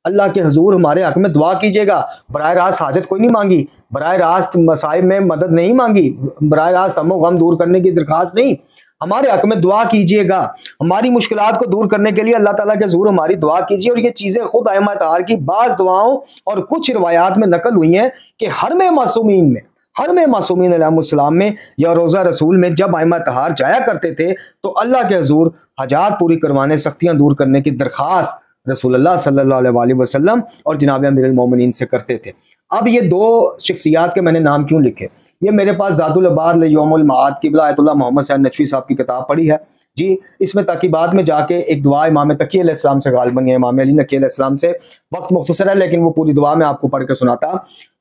अल्लाह के हुजूर हमारे हक में दुआ कीजिएगा। बराह रास्त हाजत कोई नहीं मांगी, बराह रास्त मसाइब में मदद नहीं मांगी, बराह रास्त हम गम दूर करने की दरख्वास्त नहीं, हमारे हक में दुआ कीजिएगा, हमारी मुश्किलात को दूर करने के लिए अल्लाह ताला के हुजूर हमारी दुआ कीजिए। और ये चीज़ें खुद आइमा तहार की बाज़ दुआओं और कुछ रिवायात में नकल हुई हैं कि हरम मासूमीन में, हरम मासूमीन अलैहिस्सलाम में या रोज़ा रसूल में जब आइमा तहार जाया करते थे तो अल्लाह के हुजूर हजात पूरी करवाने, सख्तियाँ दूर करने की दरख्वास्त रसूलुल्लाह सल्लल्लाहु अलैहि वसल्लम और जनाब अमीरुल मोमिनीन से करते थे। अब ये 2 शख्सियात के मैंने नाम क्यों लिखे, ये मेरे पास ज़ातुल अबाद यौमुल माद क़िबला आयतुल्लाह मोहम्मद सैयद नचवी साहब की किताब पढ़ी है जी। इसमें ताक़ीबात में जाके एक दुआ इमाम तकी अलैहिस्सलाम से गालिबन, इमाम अली नकी अलैहिस्सलाम से, वक्त मुख्तसर है लेकिन वो पूरी दुआ में आपको पढ़ के सुनाता,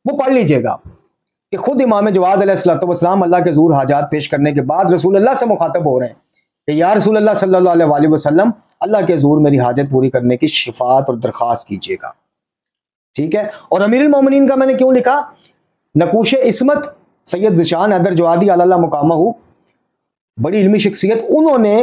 वो पढ़ लीजिएगा कि खुद इमाम जवाद अलैहिस्सलाम अल्लाह के हुजूर हाजात पेश करने के बाद रसूलुल्लाह से मुखातब हो रहे हैं कि या रसूलुल्लाह सल्लल्लाहु अलैहि वसल्लम, अल्लाह के हुजूर मेरी हाजत पूरी करने की शिफात और दरख्वास्त कीजिएगा, ठीक है। और अमीरुल मोमिनीन का मैंने क्यों लिखा, नकूश इस्मत सैयद ज़िशान हैदर जवादी अल्लाह मुकामा हूँ, बड़ी इल्मी शख्सियत, उन्होंने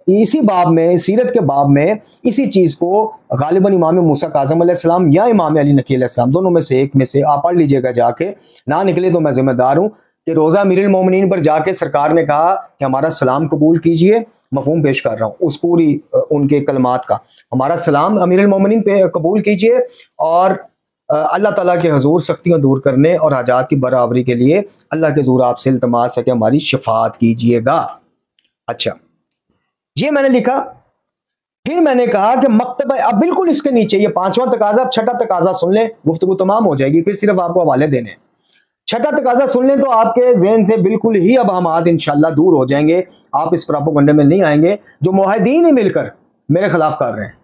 इसी बाब में, सीरत के बाब में, इसी चीज़ को गालिबन इमाम मूसा काज़िम अलैहिस्सलाम या इमाम अली नकी अलैहिस्सलाम, दोनों में से एक में से आप पढ़ लीजिएगा जाके, ना निकले तो मैं जिम्मेदार हूँ, कि रोज़ा अमीरुल मोमिनीन पर जाके सरकार ने कहा कि हमारा सलाम कबूल कीजिए। मफहूम पेश कर रहा हूँ उस पूरी उनके कलमात का, हमारा सलाम अमीरुल मोमिनीन पे कबूल कीजिए, और अल्लाह ताला के हजूर सख्तियाँ दूर करने और हाजात की बराबरी के लिए अल्लाह के हजूर आपसे इल्तमास है कि हमारी शफात कीजिएगा। अच्छा, ये मैंने लिखा। फिर मैंने कहा कि मकतब, अब बिल्कुल इसके नीचे ये 5वां तकाजा, अब 6ठा तकाजा सुन लें, गुफ्तगू तमाम हो जाएगी, फिर सिर्फ आपको हवाले देने हैं। 6ठा तकाजा सुन लें तो आपके जहन से बिल्कुल ही अबहमात इंशाल्लाह दूर हो जाएंगे, आप इस प्रोपेगेंडे में नहीं आएंगे जो मुआहिदीन ही मिलकर मेरे खिलाफ कर रहे हैं।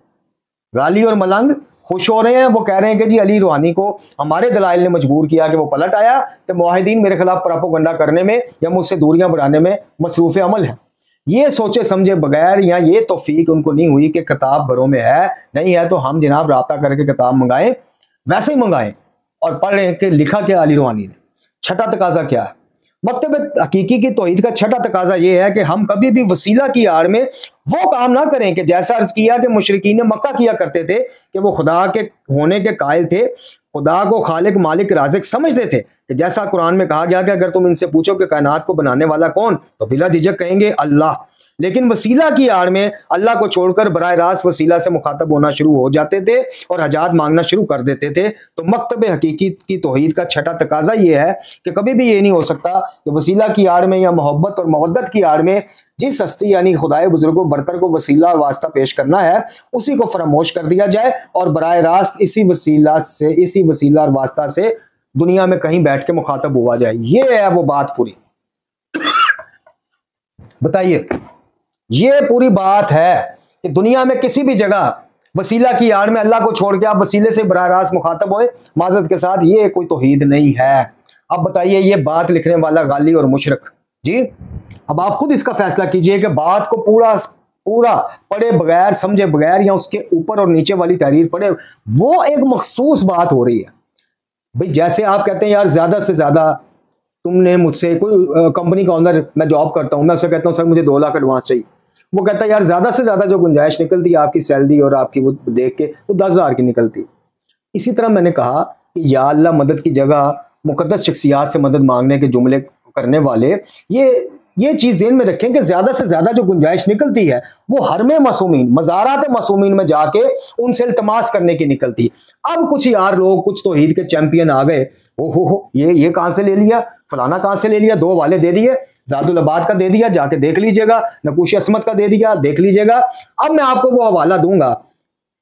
गाली और मलंग खुश हो रहे हैं, वो कह रहे हैं कि जी अली रूहानी को हमारे दलाइल ने मजबूर किया कि वो पलट आया, तो मुआहिदीन मेरे खिलाफ प्रोपेगेंडा करने में या मुझसे दूरियां बढ़ाने में मसरूफ़ अमल है। ये सोचे समझे बगैर, या ये तौफीक उनको नहीं हुई कि किताब घरों में है, नहीं है तो हम जनाब राब्ता करके किताब मंगाएं, वैसे ही मंगाएं और पढ़ें कि लिखा क्या अली रूहानी ने। 6ठा तकाजा क्या है? मकतब हकीकी की तौहीद का 6ठा तकाजा ये है कि हम कभी भी वसीला की आड़ में वो काम ना करें कि जैसा अर्ज किया कि मुशरिकीन मक्का किया करते थे कि वो खुदा के होने के कायल थे, खुदा को खालिक मालिक राज़िक समझते थे, कि जैसा कुरान में कहा गया कि अगर तुम इनसे पूछो कि कायनात को बनाने वाला कौन, तो बिला झिझक कहेंगे अल्लाह। लेकिन वसीला की आड़ में अल्लाह को छोड़कर बराह रास्त वसीला से मुखातब होना शुरू हो जाते थे और हजात मांगना शुरू कर देते थे। तो मकतब हकीकी की तौहीद का 6ठा तकाजा ये है कि कभी भी ये नहीं हो सकता कि वसीला की आड़ में या मोहब्बत और मवद्दत की आड़ में जिस हस्ती यानी खुदाए बुजुर्गों बरतर को वसीला और वास्ता पेश करना है, उसी को फरामोश कर दिया जाए और बराह रास्त इसी वसीला से, इसी वसीला और वास्ता से दुनिया में कहीं बैठ के मुखातब हुआ जाए। ये है वो बात पूरी। बताइए, ये पूरी बात है कि दुनिया में किसी भी जगह वसीला की आड़ में अल्लाह को छोड़ के आप वसीले से बराह रास्त मुखातब होए माजरत के साथ, ये कोई तौहीद नहीं है। अब बताइए, ये बात लिखने वाला गाली और मुशरक जी, अब आप खुद इसका फैसला कीजिए कि बात को पूरा पूरा पढ़े बगैर, समझे बगैर, या उसके ऊपर और नीचे वाली तहरीर पढ़े, वो एक मखसूस बात हो रही है। भाई जैसे आप कहते हैं यार ज्यादा से ज्यादा तुमने मुझसे, कोई कंपनी का ओनर, मैं जॉब करता हूं, मैं उससे कहता हूं सर मुझे 2 लाख एडवांस चाहिए, वो कहता है यार ज्यादा से ज्यादा जो गुंजाइश निकलती है आपकी सैलरी और आपकी वो देख के वो 10,000 की निकलती। इसी तरह मैंने कहा कि या अल्लाह मदद की जगह मुकद्दस शख्सियात से मदद मांगने के जुमले करने वाले ये चीज़ ज़हन में रखें कि ज़्यादा से ज़्यादा जो गुंजाइश निकलती है वो हरमे मासूमीन, मज़ारात मासूमीन में जाके उनसे इल्तमास करने की निकलती। अब कुछ यार लोग, कुछ तौहीद के चैंपियन आ गए, ओहो ये कहाँ से ले लिया, फलाना कहाँ से ले लिया, 2 हवाले दे दिए, जादुल आबाद का दे दिया, जाके देख लीजिएगा, नकूश असमत का दे दिया, देख लीजिएगा। अब मैं आपको वो हवाला दूंगा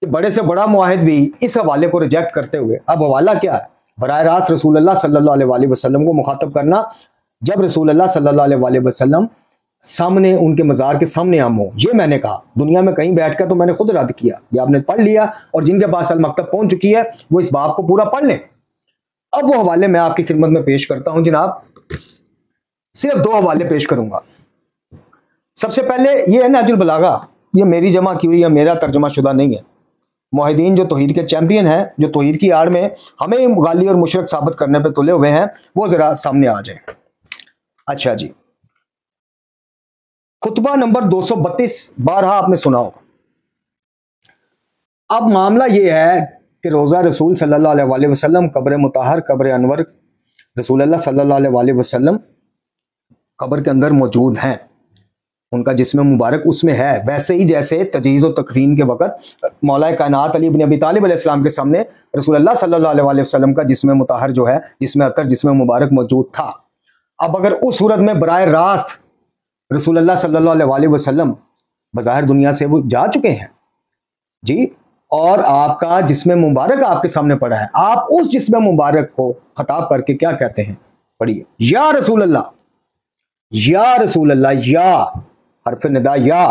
कि बड़े से बड़ा मुआहिद भी इस हवाले को रिजेक्ट करते हुए, अब हवाला क्या है, बराह रास्त रसूलुल्लाह सल्लल्लाहु अलैहि वसल्लम को मुखातब करना। जब रसूलुल्लाह सल्लल्लाहु अलैहि वसल्लम सामने, उनके मज़ार के सामने हम हो, ये मैंने कहा दुनिया में कहीं बैठ कर, तो मैंने खुद रद्द किया, ये आपने पढ़ लिया, और जिनके पास अल मकतब पहुंच चुकी है वो इस बाब को पूरा पढ़ लें। अब वो हवाले मैं आपकी खिदमत में पेश करता हूं जनाब, सिर्फ 2 हवाले पेश करूंगा। सबसे पहले ये है नहजुल बलागा, ये मेरी जमा की हुई या मेरा तर्जमा शुदा नहीं है। मुआहिदीन जो तौहीद के चैंपियन हैं, जो तौहीद की आड़ में हमें गाली और मुशरक साबित करने पे तुले हुए हैं, वो जरा सामने आ जाए। अच्छा जी, खुतबा नंबर 232 बारहा आपने सुना होगा। अब मामला ये है कि रोज़ा रसूल सल्लल्लाहु अलैहि वसल्लम, कब्र मुताहर, कब्र अनवर रसूलुल्लाह सल्लल्लाहु अलैहि वसल्लम कब्र के अंदर मौजूद हैं, उनका जिस्म मुबारक उसमें है, वैसे ही जैसे तजीज़ और तकवीन के वक़्त मौला कायनात अली इब्न अबी तालिब अलैहिस्सलाम के सामने रसूलुल्लाह सल्लल्लाहु अलैहि वसल्लम का जिस्म मुताहर जो है, जिस्म अतर, जिस्म मुबारक मौजूद था। अब अगर उस सूरत में बराह रास्त रसूलुल्लाह सल्लल्लाहु अलैहि वसल्लम बज़ाहिर दुनिया से वो जा चुके हैं जी, और आपका जिस्म मुबारक आपके सामने पड़ा है, आप उस जिस्म मुबारक को खिताब करके क्या कहते हैं, पढ़िए, या रसूल अल्लाह, या रसूल अल्लाह, या हरफ निदा, या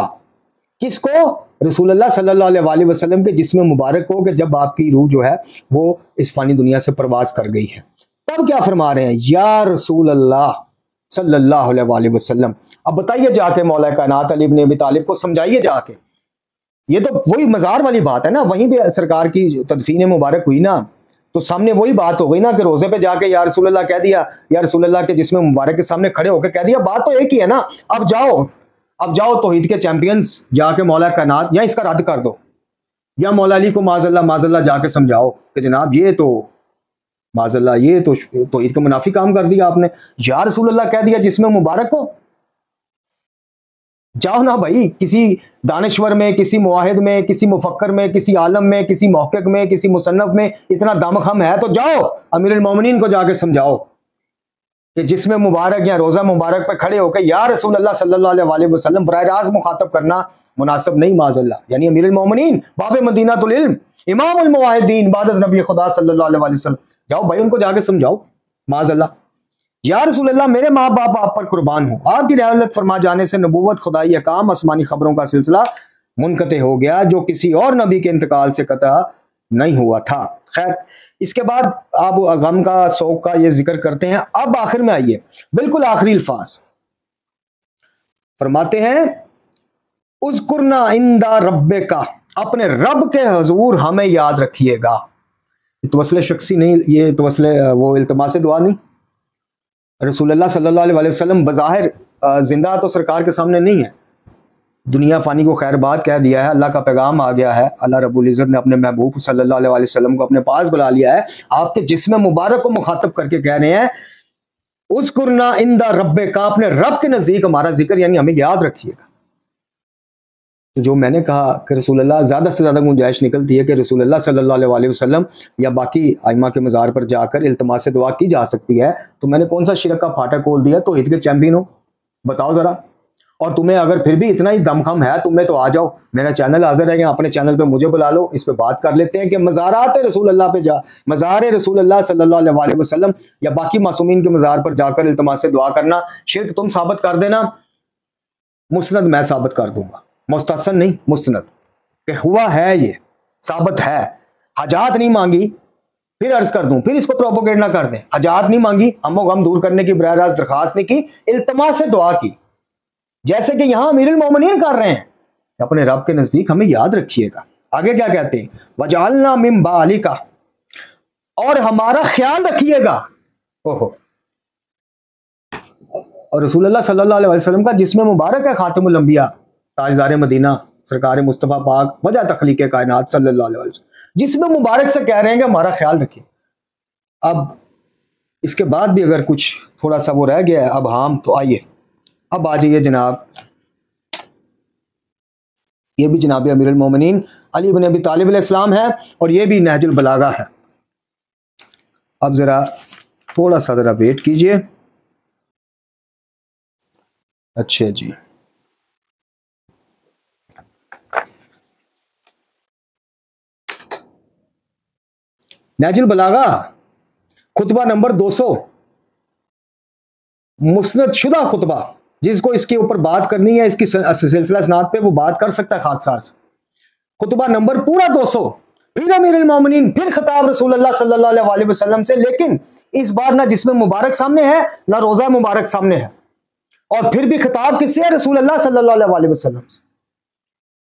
किसको, रसूलुल्लाह सल्लल्लाहु अलैहि वसल्लम के जिस्म मुबारक को, कि जब आपकी रूह जो है वो इस फानी दुनिया से प्रवास कर गई है, तब क्या फरमा रहे हैं, या रसूल अल्लाह सल्लल्लाहु अलैहि वसल्लम। अब बताइए जाके मौला कायनात अली इब्न अबी तालिब को समझाइए जाके, ये तो वही मज़ार वाली बात है ना, वहीं पे सरकार की तदफीन मुबारक हुई ना, तो सामने वही बात हो गई ना कि रोज़े पे जाके या रसूल अल्लाह कह दिया, या रसूल अल्लाह के जिस्म मुबारक के सामने खड़े होकर कह दिया, बात तो एक ही है ना। अब जाओ अब जाओ तौहीद के चैंपियंस जाके मौला कायनात या इसका रद्द कर दो, या मौला अली को माजल्ला जाके समझाओ कि जनाब ये तो माजल्ला ये तो तौहीद का मुनाफी काम कर दिया आपने, या रसूलुल्लाह कह दिया जिसमें मुबारक हो। जाओ ना भाई किसी दानिश्वर में, किसी मुवाहिद में, किसी मुफक्कर में, किसी आलम में, किसी मुहक्किक में, किसी मुसन्नफ में इतना दमखम है तो जाओ अमीरुल मोमिनीन को जाके समझाओ कि जिसमें मुबारक या रोजा मुबारक पे खड़े होकर या रसूलुल्लाह सल्लल्लाहु अलैहि वसल्लम बराह रास्त मुखातब करना मुनासिब नहीं माज़अल्लाह। यानी अमीरुल मोमिनीन बाबे मदीनातुल इल्म इमामुल मुवाहिदीन बाद नबी खुदा सल्लल्लाहु अलैहि वसल्लम, जाओ भाई उनको जाके समझाओ माज़अल्लाह। या रसूलुल्लाह मेरे माँ बाप आप पर कुर्बान हो, आपकी रहमत फरमा जाने से नबूवत खुदाई अकाम आसमानी खबरों का सिलसिला मुनक़ते हो गया जो किसी और नबी के इंतकाल से कता नहीं हुआ था। खैर इसके बाद आप गम का शौक का ये जिक्र करते हैं। अब आखिर में आइए बिल्कुल आखिरी अल्फाज फरमाते हैं उज़कुरना इंदा रब्बे का, अपने रब के हजूर हमें याद रखिएगा। तवस्सुल शख्सी नहीं, ये तवस्सुल वो इल्तिमास दुआ नहीं। रसूलुल्लाह सल्लल्लाहु अलैहि वसल्लम बज़ाहिर जिंदा तो सरकार के सामने नहीं है, दुनिया फानी को खैर बात कह दिया है, अल्लाह का पैगाम आ गया है, अल्लाह रब्बुल इज़्ज़त ने अपने महबूब सल्लल्लाहु अलैहि वसल्लम को अपने पास बुला लिया है, आपके जिस्म मुबारक को मुखातब करके कह रहे हैं उज़कुरना इंदा रब्बे का, अपने रब के नज़दीक हमारा जिक्र यानी हमें याद रखिएगा। तो जो मैंने कहा कि रसूलुल्लाह ज़्यादा से ज़्यादा गुंजाइश निकलती है कि रसूलुल्लाह सल्लल्लाहु अलैहि वसल्लम या बाकी आइमा के मज़ार पर जाकर इल्तिमास से दुआ की जा सकती है, तो मैंने कौन सा शिरक का फाटा खोल दिया? तो ईद के चैंपियन हो, बताओ ज़रा। और तुम्हें अगर फिर भी इतना ही दमखम है तुम्हें तो आ जाओ, मेरा चैनल हाजिर है, अपने चैनल पे मुझे बुला लो, इस पे बात कर लेते हैं कि मज़ारात रसूलुल्लाह पे जा, मज़ार रसूलुल्लाह सल्लल्लाहु अलैहि वसल्लम या बाकी मासूमीन के मज़ार पर जाकर इल्तिमास से दुआ करना शिरक तुम साबित कर देना, मुस्नद मैं साबित कर दूंगा, मुस्तहसन नहीं मुस्नद, कि हुआ है, ये साबित है। हजात नहीं मांगी, फिर अर्ज कर दूं, फिर इसको प्रोपोगेट ना कर दें। हजात नहीं मांगी, हमो गम दूर करने की बराह रास्त दरखास्त नहीं की, इल्तिमास से दुआ की, जैसे कि यहां अमीरुल मोमिनीन कर रहे हैं। अपने रब के नजदीक हमें याद रखिएगा। आगे क्या कहते हैं? वजालना मिन बालिका, और हमारा ख्याल रखिएगा। ओहो, और रसूलुल्लाह सल्लल्लाहु अलैहि वसल्लम का जिस्म मुबारक है खातिमुल अंबिया, ताजदार मदीना, सरकार मुस्तफ़ा पाक, वजह तखलीक कायनात सल्लल्लाहु अलैहि वसल्लम, जिसमें मुबारक से कह रहे हैं कि हमारा ख्याल रखिए। अब इसके बाद भी अगर कुछ थोड़ा सा वो रह गया है अब हम, तो आइए अब आ जाइए जनाब, ये भी जनाब अमीरुल मोमिनीन अली इब्न अबी तालिब अलैहिस्सलाम है और ये भी नहजुल बलागा है। अब जरा थोड़ा सा जरा वेट कीजिए। अच्छा जी, नहजुल बलागा खुतबा नंबर 200, मुस्नद शुदा खुतबा, जिसको इसके ऊपर बात करनी है, इसकी सिलसिला सनात पे वो बात कर सकता है खाकसार से। खुतबा नंबर पूरा 200, फिर अमीरुल मोमिनीन, फिर खिताब रसूलुल्लाह सल्लल्लाहु अलैहि वसल्लम से, लेकिन इस बार ना जिसमें मुबारक सामने है ना रोजा मुबारक सामने है, और फिर भी खिताब किससे है? रसूलुल्लाह सल्लल्लाहु अलैहि वसल्लम से।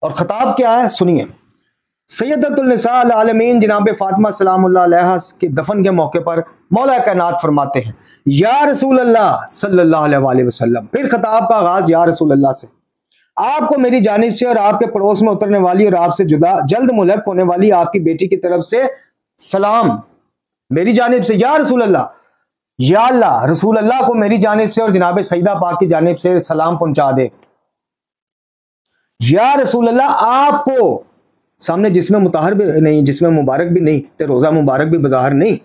और खिताब क्या है सुनिए। सैयदतुल निसा अल आलमीन जनाब फातिमा सलामुल्लाह अलैहा के दफन के मौके पर मौला कायनात फरमाते हैं या रसूल अल्लाह सल्लल्लाहु अलैहि वसल्लम। फिर खिताब का आगाज या रसूल अल्लाह से, आपको मेरी जानिब से और आपके पड़ोस में उतरने वाली और आपसे जुदा जल्द मुल्क होने वाली आपकी बेटी की तरफ से सलाम, मेरी जानिब से या रसूल अल्लाह, या अल्लाह रसूल अल्लाह को मेरी जानिब से और जनाब सईदा पाक की जानिब से सलाम पहुंचा दे। या रसूल अल्लाह, आपको सामने जिसमें मुताहर भी नहीं, जिसमें मुबारक भी नहीं, तो रोज़ा मुबारक भी बज़ाहिर नहीं,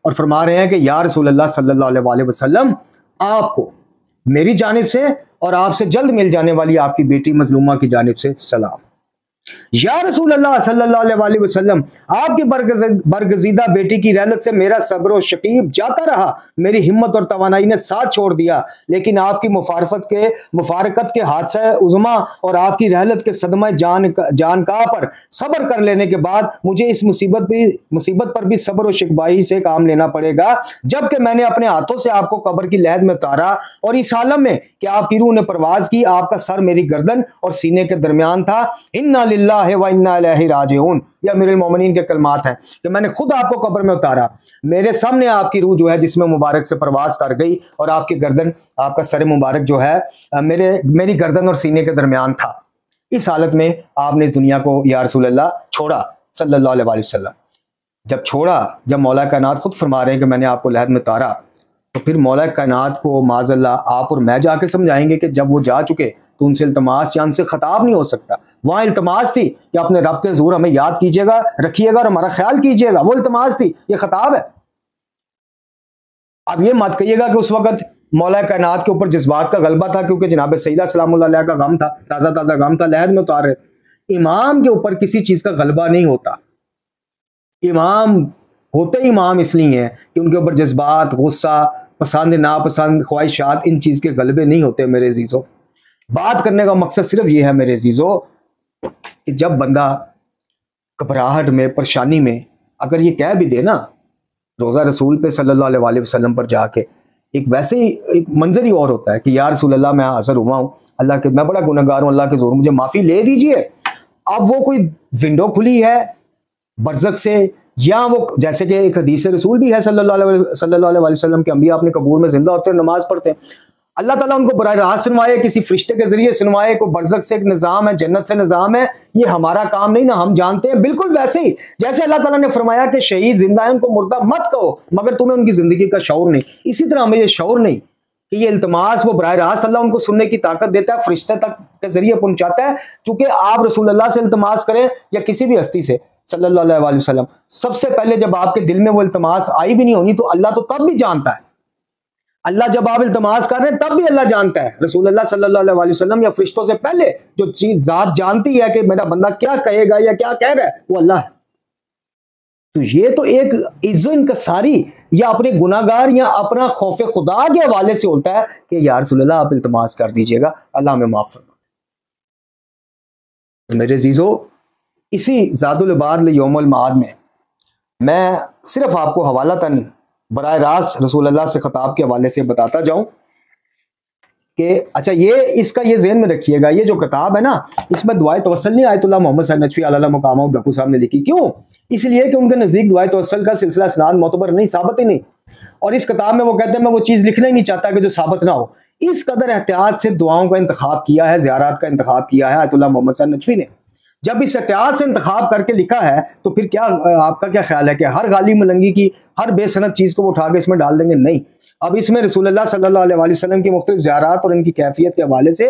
और फरमा रहे हैं कि या रसूल अल्लाह सल्लल्लाहु अलैहि वसल्लम, आपको मेरी जानिब से और आपसे जल्द मिल जाने वाली आपकी बेटी मजलूमा की जानिब से सलाम। या रसूल अल्लाह सल्लल्लाहु अलैहि वसल्लम, आपकी बरगजीदा बेटी की रहलत से मेरा सब्र और शकीब जाता रहा, मेरी हिम्मत और तवानाई ने साथ छोड़ दिया, लेकिन आपकी मुफारकत के हादसा उज़मा और आपकी रहलत के सदमा जानका पर सब्र कर लेने के बाद मुझे इस मुसीबत पर भी सब्र और शिकबाई से काम लेना पड़ेगा, जबकि मैंने अपने हाथों से आपको कब्र की लहद में उतारा और इस आलम में कि आपकी रूह ने परवाज की, आपका सर मेरी गर्दन और सीने के दरमियान था। इन्ना लिल्लाहि व इन्ना इलैहि राजिऊन। ये अमीरुल मोमिनीन के कलमात हैं कि मैंने खुद आपको कब्र में उतारा, मेरे सामने आपकी रूह जो है जिसमें मुबारक से परवास कर गई और आपकी गर्दन, आपका सर मुबारक जो है मेरी गर्दन और सीने के दरमियान था। इस हालत में आपने इस दुनिया को या रसूल अल्लाह छोड़ा सल्लल्लाहु अलैहि वसल्लम। जब छोड़ा, जब मौला कायनात खुद फरमा रहे हैं कि मैंने आपको लहद में उतारा, तो फिर मौला कायनात को माज़अल्लाह आप और मैं जाके समझाएंगे कि जब वो जा चुके तो उनसे इल्तमास या उनसे खताब नहीं हो सकता। वहां इल्तमास थी कि अपने रब के ज़ूर हमें याद कीजिएगा, रखिएगा और हमारा ख्याल कीजिएगा, वो इल्तमास थी, ये खताब है। अब ये मत कहिएगा कि उस वक्त मौला कायनात के ऊपर जज्बात का गलबा था, क्योंकि जनाब सईदा सलामुल्लाह अलैहा का गम था, ताज़ा ताज़ा गम था, लहद में उतार रहे। इमाम के ऊपर किसी चीज़ का गलबा नहीं होता। इमाम होते ही इमाम इसलिए हैं कि उनके ऊपर जज्बात, गुस्सा, पसंद नापसंद, ख्वाहिशात, इन चीज़ के गलबे नहीं होते मेरे अजीज़ों। बात करने का मकसद सिर्फ ये है मेरे अजीज़ों कि जब बंदा घबराहट में, परेशानी में अगर ये कह भी दे ना रोज़ा रसूल पे सल्लल्लाहु अलैहि वसल्लम पर जाके, एक वैसे ही एक मंजर ही और होता है कि या रसूल अल्लाह मैं हाज़िर हुआ हूँ, अल्लाह के मैं बड़ा गुनहगार हूँ, अल्लाह के ज़ोर मुझे माफ़ी ले दीजिए। अब वो कोई विंडो खुली है बरज़ख से, या वो जैसे कि एक हदीस रसूल भी है सल्लल्लाहु अलैहि वसल्लम के अंबिया अपने कबूर में जिंदा होते हैं, नमाज पढ़ते हैं, अल्लाह ताला उनको बराह रास्त सुनवाए, किसी फरिश्ते के जरिए सुनवाए, कोई बरज़ख से एक निज़ाम है, जन्नत से निज़ाम है, ये हमारा काम नहीं ना, हम जानते हैं। बिल्कुल वैसे ही जैसे अल्लाह ताला ने फरमाया कि शहीद जिंदा है उनको मुर्दा मत कहो मगर तुम्हें उनकी जिंदगी का शऊर नहीं, इसी तरह हमें ये शऊर नहीं कि ये इल्तमास वो बराह रास्त अल्लाह उनको सुनने की ताकत देता है, फरिश्ते तक के जरिए पहुंचाता है। चूंकि आप रसूल अल्लाह से इल्तमास करें या किसी भी हस्ती से सल्लल्लाहु अलैहि वसल्लम, सबसे पहले जब आपके दिल में वो इल्तमास आई भी नहीं होनी तो अल्लाह तो तब भी जानता है। अल्लाह जब आप इल्तमास कर रहे हैं तब भी अल्लाह जानता है। रसूल अल्लाह सल्लल्लाहु अलैहि वसल्लम या फरिश्तों से पहले जो चीज जात जानती है कि मेरा बंदा क्या कहेगा या क्या कह रहा है, वो अल्लाह है। तो ये तो एक इज्जो इनकसारी या अपने गुनाहगार या अपना खौफ खुदा के हवाले से होता है कि या रसूल अल्लाह आप इल्तमास कर दीजिएगा, अल्लाह हमें माफ फरमा। तो मेरे अजीजों, इसी ज़ादुल इबाद यौमुल माद में मैं सिर्फ आपको हवालातन बराह रास्त रसूल अल्लाह से खताब के हवाले से बताता जाऊं कि अच्छा इसका ये ज़हन में रखिएगा, ये जो किताब है ना इसमें दुआए तवस्सुल नहीं आयतुल्लाह मोहम्मद सैयद नजफी अला मकाम डक्कू साहब ने लिखी। क्यों? इसलिए कि उनके नज़दीक दुआए तवस्सुल का सिलसिला सनाद मोतबर नहीं, साबित ही नहीं। और इस किताब में वो कहते हैं मैं वो चीज़ लिखना ही नहीं चाहता कि जो साबित ना हो। इस कदर एहतियात से दुआओं का इंतखाब किया है, ज़ियारत का इंतखाब किया है आयतुल्लाह मोहम्मद सैयद नजफी ने। जब इस एहतियात से इंतखाब करके लिखा है तो फिर क्या आपका क्या ख्याल है कि हर गाली मलंगी की, हर बेसनद चीज़ को वो उठा के इसमें डाल देंगे? नहीं। अब इसमें रसूलुल्लाह सल्लल्लाहु अलैहि वसल्लम की मुख्तलिफ ज़ियारत और इनकी कैफियत के हवाले से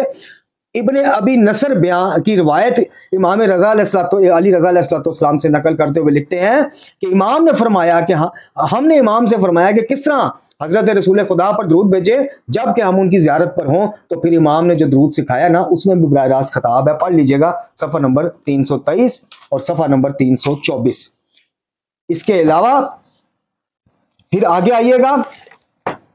इब्ने अबी नसर बयान की रिवायत इमाम रज़ा अली रज़ा अलैहिस्सलाम से नकल करते हुए लिखते हैं कि इमाम ने फरमाया कि हाँ, हमने इमाम से फरमाया कि किस तरह हज़रत रसूल खुदा पर दरूद भेजे जबकि हम उनकी ज़ियारत पर हों। तो फिर इमाम ने जो दरूद सिखाया ना उसमें भी बराह रास्त खताब है, पढ़ लीजिएगा, सफ़ा नंबर 323 और सफ़ा नंबर 324। इसके अलावा फिर आगे आइएगा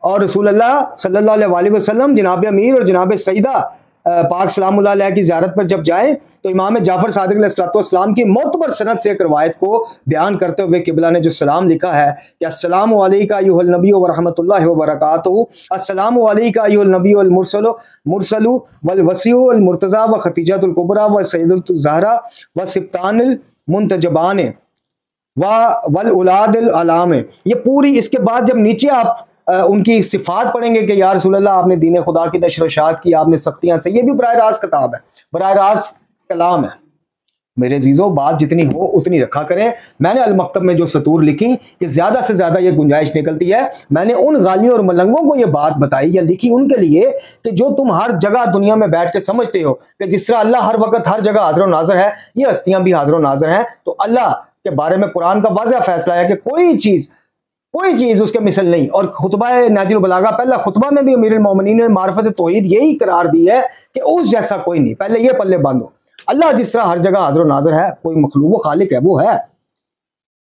और रसूल अल्लाह सल्लल्लाहु अलैहि वसल्लम जनाब अमीर और जनाब सईदा पाक सलामुल्लाह अलैहा की ज़ियारत पर जब जाए तो इमाम जाफ़र सादिक अलैहिस्सलाम की मोतबर सनद से एक रवायत को बयान करते हुए किबला ने जो सलाम लिखा है कि अस्सलामु अलैका अय्युहल नबी व रहमतुल्लाहि व बरकातुहू, अस्सलामु अलैका अय्युहल नबी वल मुरसलु वल वसीउ वल मुर्तज़ा व खतीजतुल कुबरा व सय्यदतुल ज़हरा व सिब्तानुल मुंतजबान व वल औलादुल अलाम। ये पूरी, इसके बाद जब नीचे आप उनकी सिफात पढ़ेंगे कि या रसूल अल्लाह आपने दीन खुदा की नशर शात की, आपने सख्तियां से, ये भी बराह रास्त किताब है, बराह रास्त कलाम है। मेरे अजीज़ों, बात जितनी हो उतनी रखा करें। मैंने अल मकतब में जो सतूर लिखी कि ज़्यादा से ज़्यादा ये गुंजाइश निकलती है, मैंने उन गालियों और मलंगों को ये बात बताई या लिखी उनके लिए कि जो तुम हर जगह दुनिया में बैठ के समझते हो कि जिस तरह अल्लाह हर वक्त हर जगह हाज़िर नाज़िर है, ये हस्तियाँ भी हाज़िर नाज़िर हैं। तो अल्लाह के बारे में कुरान का वाज़ेह फैसला है कि कोई चीज़ उसके मिसल नहीं। और खुतबा नाजिल बलागा पहला खुतबा में भी अमीरुल मोमिनीन ने मारिफत तौहीद यही करार दी है कि उस जैसा कोई नहीं। पहले ये पल्ले बांधो, अल्लाह जिस तरह हर जगह हाज़िर नाज़िर है, कोई मखलूक वो खालिक है, वो है।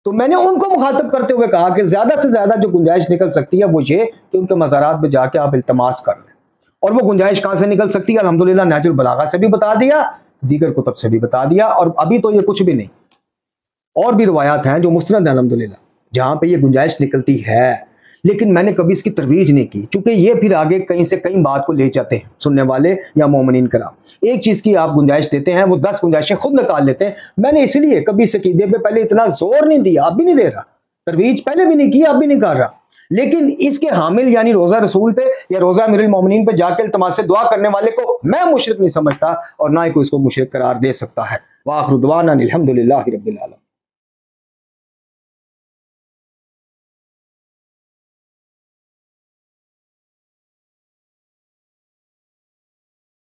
तो मैंने उनको मुखातब करते हुए कहा कि ज़्यादा से ज़्यादा जो गुंजाइश निकल सकती है वो ये कि उनके मज़ारात में जाके आप इल्तमास कर लें। और वो गुंजाइश कहाँ से निकल सकती है? अल्हम्दुलिल्लाह नाजिल बलागा से भी बता दिया, दीगर कुतुब से भी बता दिया, और अभी तो ये कुछ भी नहीं, और भी रिवायात हैं जो मुस्तनद हैं अल्हम्दुलिल्लाह जहाँ पे ये गुंजाइश निकलती है। लेकिन मैंने कभी इसकी तरवीज नहीं की, क्योंकि ये फिर आगे कहीं से कहीं बात को ले जाते हैं सुनने वाले या मोमिनीन कराम। एक चीज़ की आप गुंजाइश देते हैं, वो 10 गुंजाइशें खुद निकाल लेते हैं। मैंने इसलिए कभी इस अकीदे पे पहले इतना जोर नहीं दिया, अब भी नहीं दे रहा, तरवीज पहले भी नहीं की, अब भी नहीं कर रहा, लेकिन इसके हामिल यानी रोज़ा रसूल पे या रोज़ा अमीरुल मोमिनीन पे जाके इल्तिमास से दुआ करने वाले को मैं मुशरिक नहीं समझता और ना ही कोई इसको मुशरिक करार दे सकता है। व आखिर दुआना अनिल हम्दुलिल्लाहि रब्बिल आलमीन।